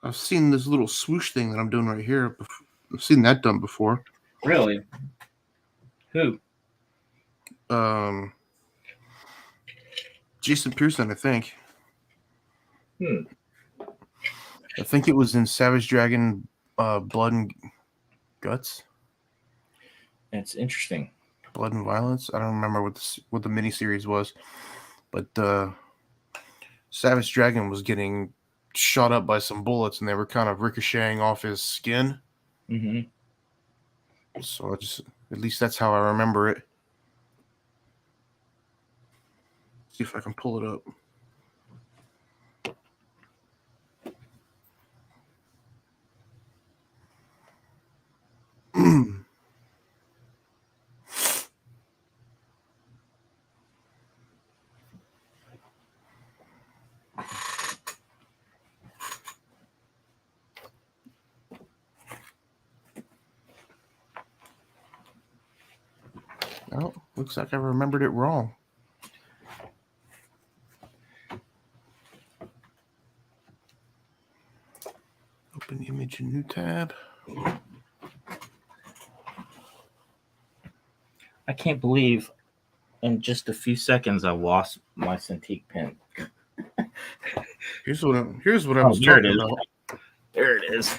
I've seen this little swoosh thing that I'm doing right here. I've seen that done before. Really? Who? Jason Pearson, I think. Hmm. I think it was in Savage Dragon, Blood and Guts. That's interesting. Blood and Violence. I don't remember what the miniseries was, but Savage Dragon was getting shot up by some bullets, and they were kind of ricocheting off his skin. Mm-hmm. So at least that's how I remember it. See if I can pull it up. Oh, looks like I remembered it wrong. Open image in new tab. I can't believe in just a few seconds I lost my Cintiq pen. Here's what I was there it talking is. about. There it is.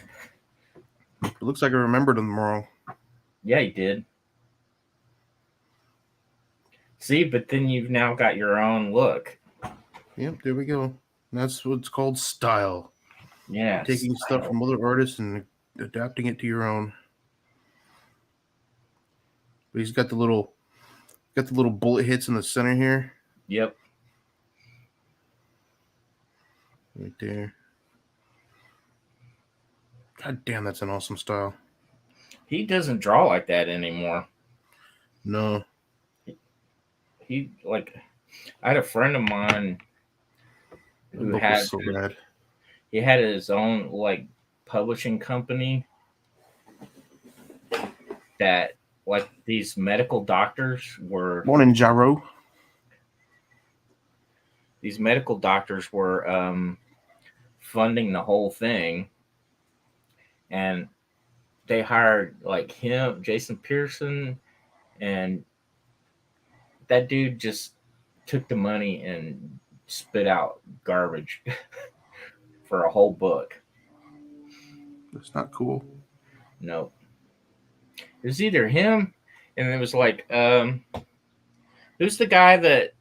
It looks like I remembered them wrong. Yeah, he did. See, but then you've now got your own look. Yep, there we go. That's what's called style. Yes. Taking stuff from other artists and adapting it to your own. But he's got the little bullet hits in the center here, Yep. right there. God damn, that's an awesome style. He doesn't draw like that anymore. No, He like I had a friend of mine that who book was had so rad. he had his own like publishing company that like these medical doctors were Morning, Jaro. funding the whole thing, and they hired like him, Jason Pearson, and that dude just took the money and spit out garbage for a whole book. That's not cool. No, it was either him, and it was like, who's the guy that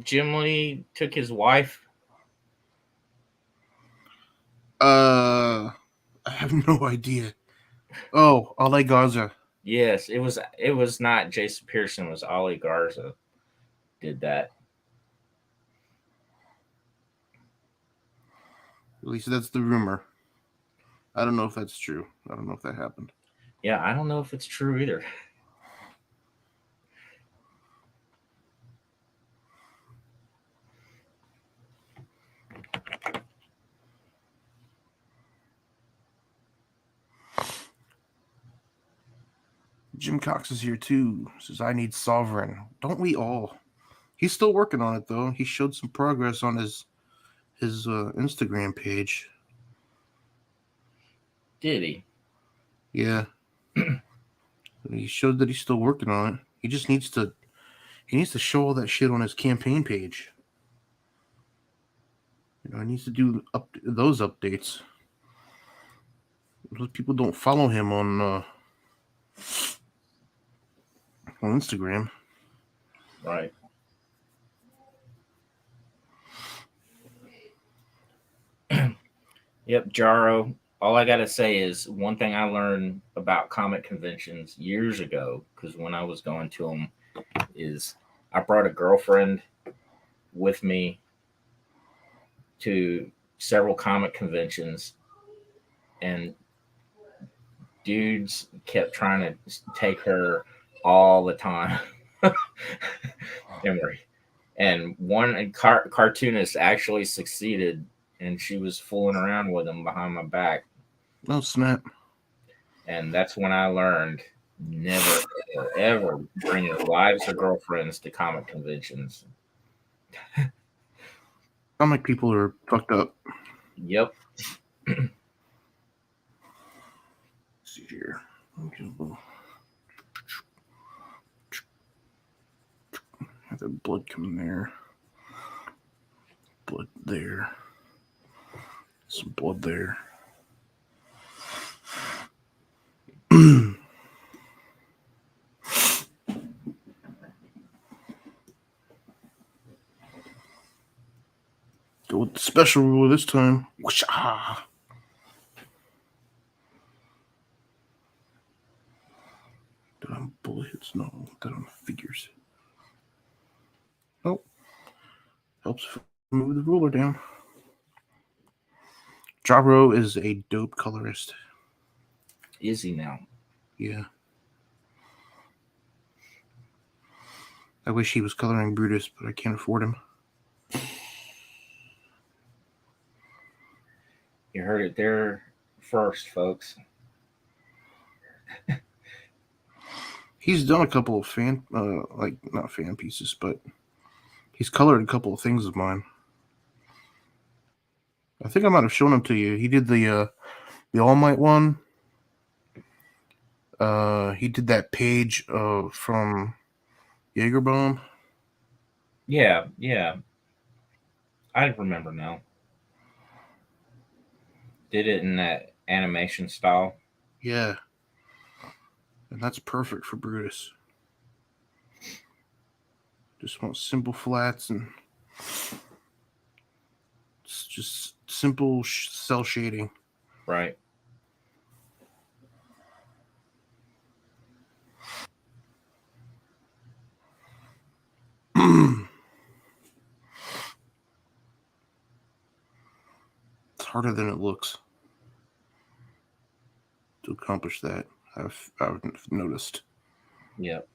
Jim Lee took his wife? I have no idea. Oh, Ale Garza. Yes, it was. It was not Jason Pearson. It was Ollie Garza did that. At least that's the rumor. I don't know if that's true. I don't know if that happened. Yeah, I don't know if it's true either. Jim Cox is here too. Says I need Sovereign. Don't we all? He's still working on it though. He showed some progress on his Instagram page. Did he? Yeah, he showed that he's still working on it. He needs to show all that shit on his campaign page. He needs to do those updates. Those people don't follow him on Instagram. Right. Yep, Jaro. All I gotta say is one thing I learned about comic conventions years ago, because when I was going to them, is I brought a girlfriend with me to several comic conventions, and dudes kept trying to take her all the time. And one cartoonist actually succeeded, and she was fooling around with him behind my back. Oh snap! And that's when I learned never, ever bring your wives or girlfriends to comic conventions. Comic people are fucked up. Yep. Let's see here. Have that blood coming there. Blood there. Some blood there. Go with the special rule this time. Whoosh, ah. Did I bullet hits? No, that on figures. Oh, helps move the ruler down. Jaro is a dope colorist. Is he now? Yeah. I wish he was coloring Brutus, but I can't afford him. You heard it there first, folks. He's done a couple of like not fan pieces, but he's colored a couple of things of mine. I think I might have shown them to you. He did the All Might one. He did that page from Jaegerbomb. Yeah, yeah. I remember now. Did it in that animation style. Yeah, and that's perfect for Brutus. Just want simple flats and just simple cell shading. Right. It's harder than it looks to accomplish that. I've noticed. Yep.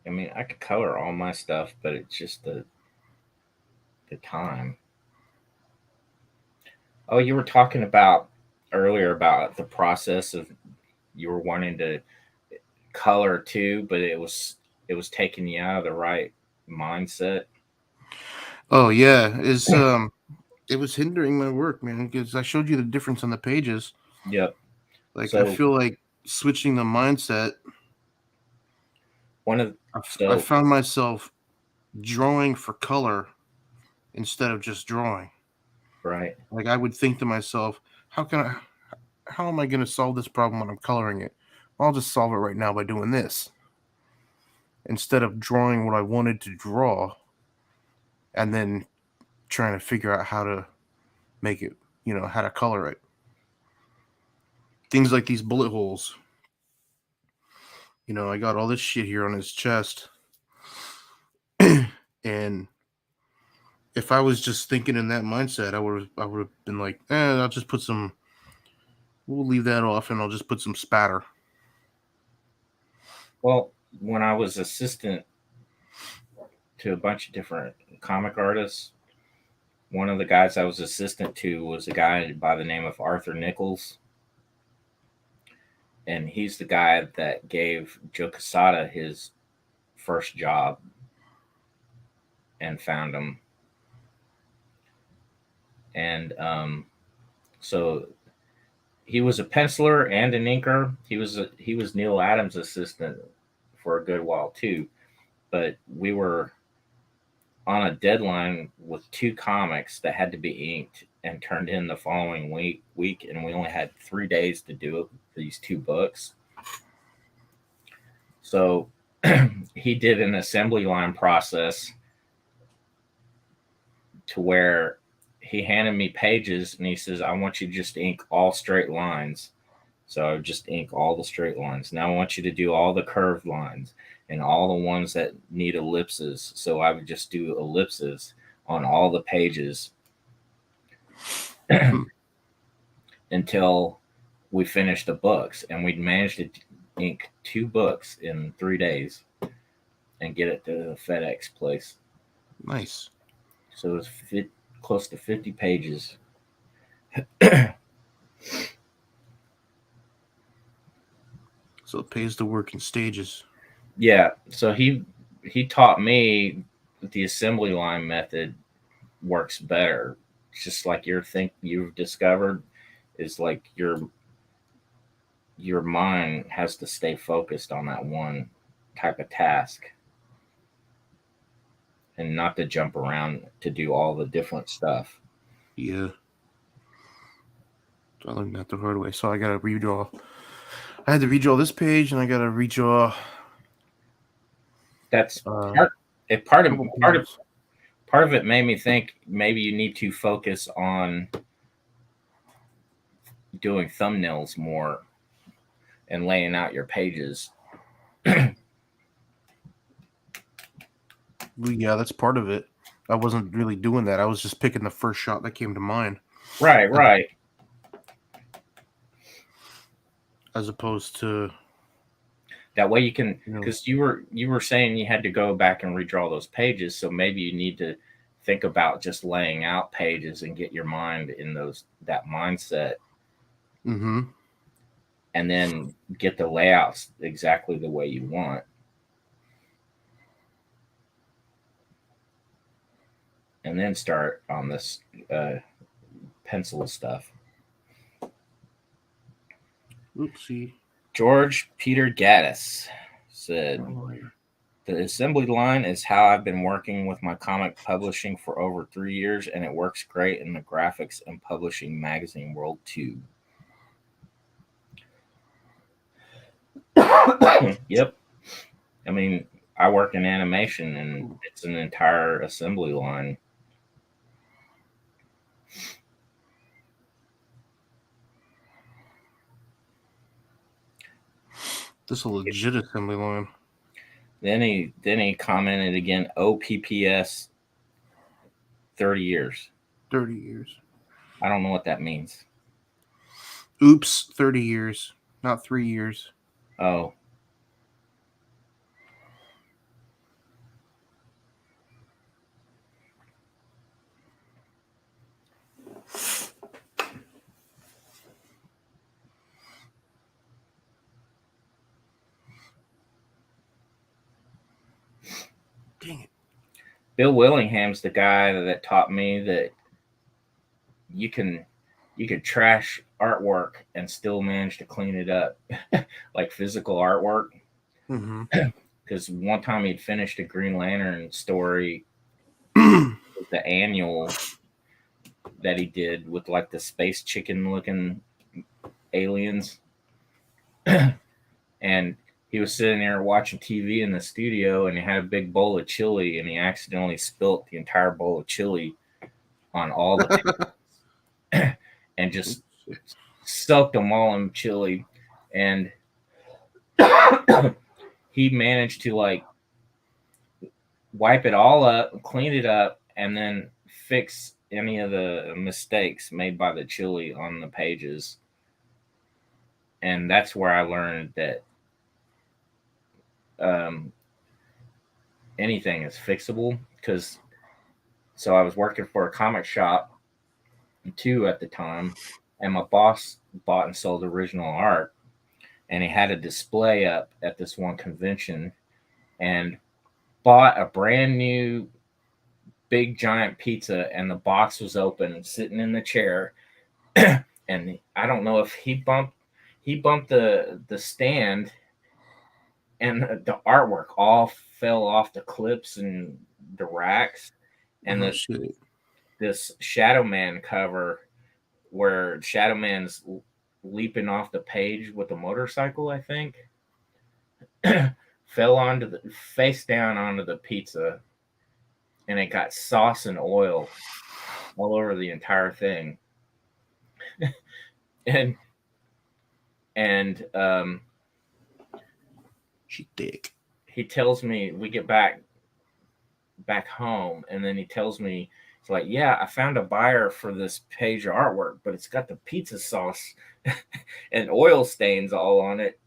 I mean, I could color all my stuff, but it's just the time. Oh, you were talking about earlier about the process of you were wanting to color too, but it was taking you out of the right mindset. Oh yeah, it was hindering my work, man, because I showed you the difference on the pages. Yep. Like I So feel like switching the mindset. one of I so found myself drawing for color instead of just drawing. right. Like I would think to myself, how am I going to solve this problem when I'm coloring it? Well, I'll just solve it right now by doing this instead of drawing what I wanted to draw and then trying to figure out how to make it, how to color it. Things like these bullet holes. I got all this shit here on his chest. And if I was just thinking in that mindset, I would have been like, I'll just we'll leave that off and I'll just put some spatter. Well, when I was assistant to a bunch of different comic artists, one of the guys I was assistant to was a guy by the name of Arthur Nichols, and he's the guy that gave Joe Quesada his first job and found him. And so he was a penciler and an inker. He was Neil Adams' assistant for a good while too. But we were on a deadline with two comics that had to be inked and turned in the following week, and we only had 3 days to do these two books. So he did an assembly line process to where he handed me pages and he says, I want you to just ink all straight lines. So I would just ink all the straight lines. Now I want you to do all the curved lines and all the ones that need ellipses. So I would just do ellipses on all the pages until we finished the books. And we'd managed to ink two books in 3 days and get it to the FedEx place. Nice. So it was close to 50 pages. So it pays to work in stages. Yeah. So he taught me that the assembly line method works better. It's just like you've discovered is like your mind has to stay focused on that one type of task and not to jump around to do all the different stuff. Yeah. So I learned that the hard way. So I got to redraw. I had to redraw this page, and I got to redraw. That's Uh, part. If part of couple part of pages. part of it made me think maybe you need to focus on doing thumbnails more and laying out your pages. Well, yeah, that's part of it. I wasn't really doing that. I was just picking the first shot that came to mind, Right. as opposed to That way you can, you know. because you were saying you had to go back and redraw those pages, so maybe you need to think about just laying out pages and get your mind in that mindset, Mm-hmm. and then get the layouts exactly the way you want, and then start on this pencil stuff. Oopsie. George Peter Gaddis said, Oh, the assembly line is how I've been working with my comic publishing for over 3 years, and it works great in the graphics and publishing magazine world too. Yep. I mean, I work in animation, and it's an entire assembly line. This is a legit assembly line. Then he commented again, OPPS 30 years. 30 years. I don't know what that means. Oops, 30 years, not 3 years. Oh, Dang it. Bill Willingham's the guy that taught me that you can you could trash artwork and still manage to clean it up, like physical artwork. Mm-hmm. Because one time he'd finished a Green Lantern story, the annual that he did with like the space chicken looking aliens, and he was sitting there watching TV in the studio, and he had a big bowl of chili, and he accidentally spilt the entire bowl of chili on all the pages, and just soaked them all in chili, and he managed to like wipe it all up, clean it up, and then fix any of the mistakes made by the chili on the pages. And that's where I learned that um, anything is fixable. Because so I was working for a comic shop too at the time, and my boss bought and sold original art, and he had a display up at this one convention, and bought a brand new big giant pizza, and the box was open and sitting in the chair. And I don't know if he bumped the stand, and the artwork all fell off the clips and the racks, and Oh, shit. this Shadow Man cover where Shadow Man's leaping off the page with a motorcycle, I think, fell onto the face down onto the pizza, and it got sauce and oil all over the entire thing. and and She thick. he tells me we get back home, and then he tells me it's like, yeah, I found a buyer for this page of artwork, but it's got the pizza sauce and oil stains all on it.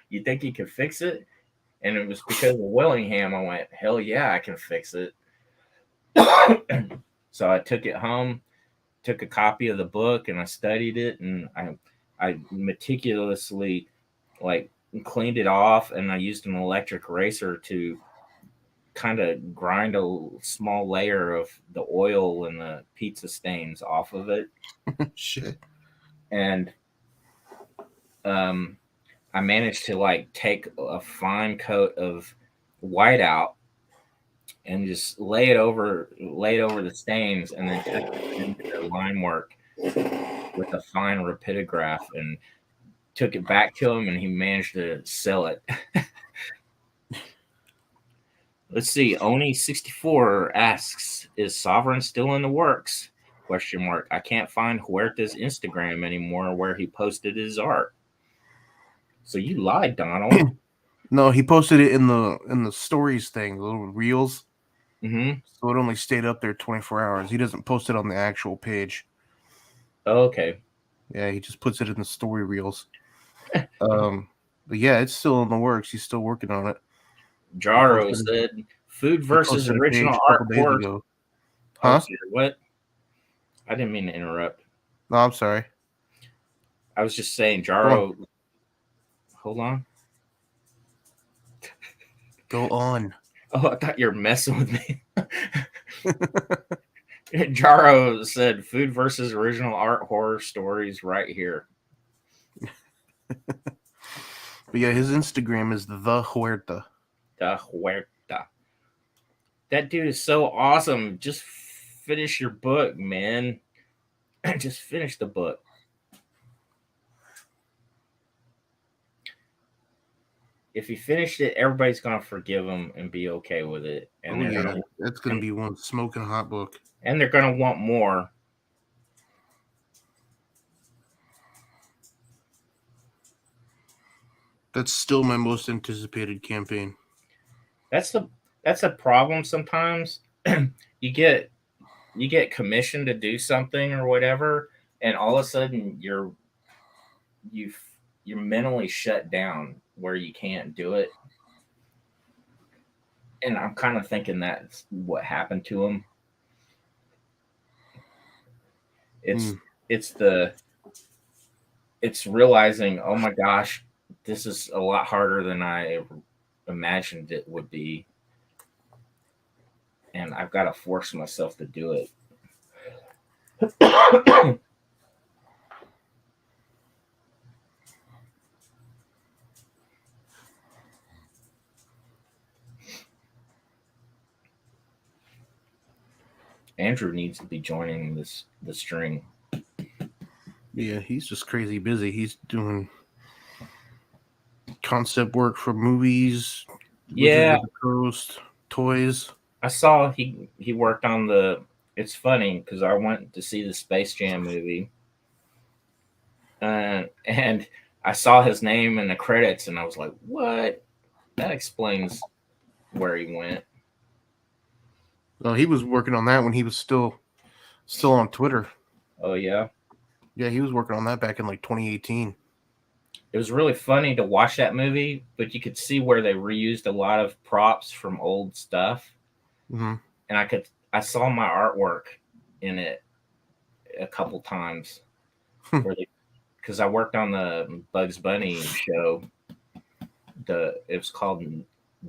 You think you can fix it? And it was because of Willingham. I went, hell yeah, I can fix it. So I took it home, took a copy of the book, and I studied it, and I meticulously like cleaned it off, and I used an electric eraser to kind of grind a small layer of the oil and the pizza stains off of it, Shit. and um, I managed to like take a fine coat of whiteout and just lay it over the stains, and then touch it into the line work with a fine rapidograph, and took it back to him, and he managed to sell it. Let's see. Oni64 asks, "Is Sovereign still in the works?" Question mark. I can't find Huerta's Instagram anymore where he posted his art. So you lied, Donald. No, he posted it in the stories thing, the little reels. Mm-hmm. So it only stayed up there 24 hours. He doesn't post it on the actual page. Okay. Yeah, he just puts it in the story reels. But yeah, it's still in the works. He's still working on it. Jaro said, "Food He versus posted a page original a couple art days horror." ago. Oh, Huh? sorry, what? I didn't mean to interrupt. No, I'm sorry. I was just saying, Go on. Jaro. Hold on. Go on. Oh, I thought you were messing with me. Jaro said, "Food versus original art horror stories right here." But yeah, his Instagram is the Huerta. Da Huerta. That dude is so awesome. Just finish your book, man. Just finish the book. if he finished it, everybody's gonna forgive him and be okay with it, and Oh yeah, that's gonna be one smoking hot book. and they're gonna want more. That's still my most anticipated campaign. That's the that's a problem sometimes. you get you get commissioned to do something or whatever, and all of a sudden you you're mentally shut down where you can't do it. And I'm kind of thinking that's what happened to him. It's Mm. it's the it's realizing, oh my gosh, this is a lot harder than I imagined it would be, and I've got to force myself to do it. Andrew needs to be joining the string. Yeah, he's just crazy busy. He's doing concept work for movies, Wizards Yeah, of the Coast, toys. I saw he worked on the. It's funny because I went to see the Space Jam movie, and I saw his name in the credits, and I was like, "What?" That explains where he went. He was working on that when he was still on Twitter. Oh yeah, Yeah, he was working on that back in like 2018. it was really funny to watch that movie, but you could see where they reused a lot of props from old stuff, Mm-hmm. and I saw my artwork in it a couple times where they because I worked on the Bugs Bunny show. It was called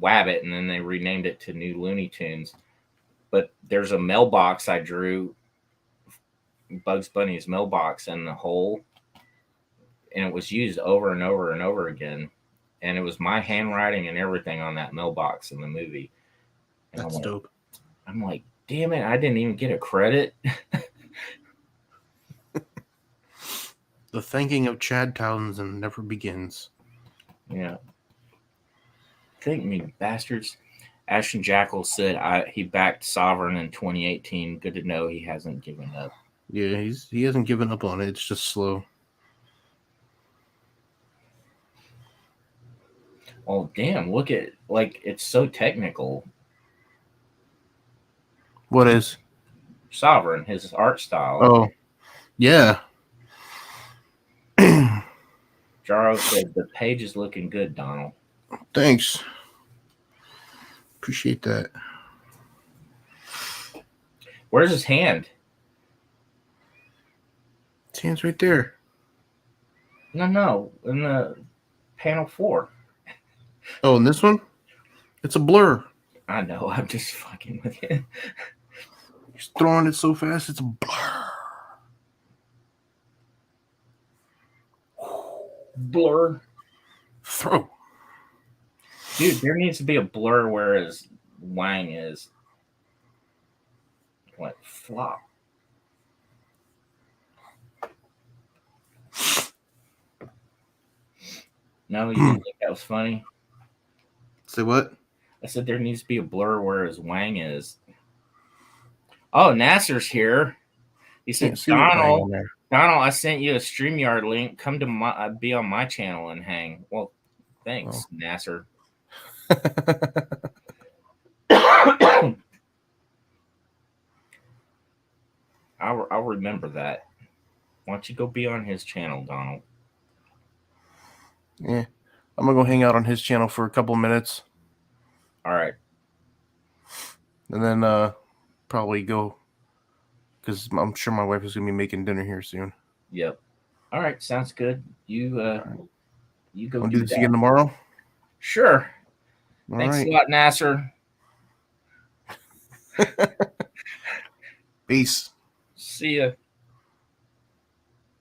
Wabbit, and then they renamed it to New Looney Tunes. But there's a mailbox I drew, Bugs Bunny's mailbox, in the hole, and it was used over and over and over again. And it was my handwriting and everything on that mailbox in the movie. And That's dope. I'm like, damn it, I didn't even get a credit. The thanking of Chad Townsend never begins. Yeah. Thank me, bastards. Ashton Jackal said he backed Sovereign in 2018. Good to know he hasn't given up. Yeah, he hasn't given up on it. It's just slow. Oh damn! Look at it's so technical. What is? Sovereign, his art style. Oh, yeah. Jaro said the page is looking good, Donald. Thanks. Appreciate that. Where's his hand? His hand's right there. No, in the panel 4. Oh, and this one? It's a blur. I know. I'm just fucking with you. He's throwing it so fast, it's a blur. Blur. Throw. Dude, there needs to be a blur where his wang is. Like, flop. No, you didn't think that was funny? Say what? I said there needs to be a blur where his wang is. Oh, Nasser's here. He said, Donald, I sent you a StreamYard link. Come to be on my channel and hang. Well, thanks, Nasser. I'll remember that. Why don't you go be on his channel, Donald? Yeah. I'm going to go hang out on his channel for a couple minutes. All right. And then probably go, because I'm sure my wife is going to be making dinner here soon. Yep. All right. Sounds good. You go Want to do this again tomorrow? Sure. All Thanks right. a lot, Nasser. Peace. See ya.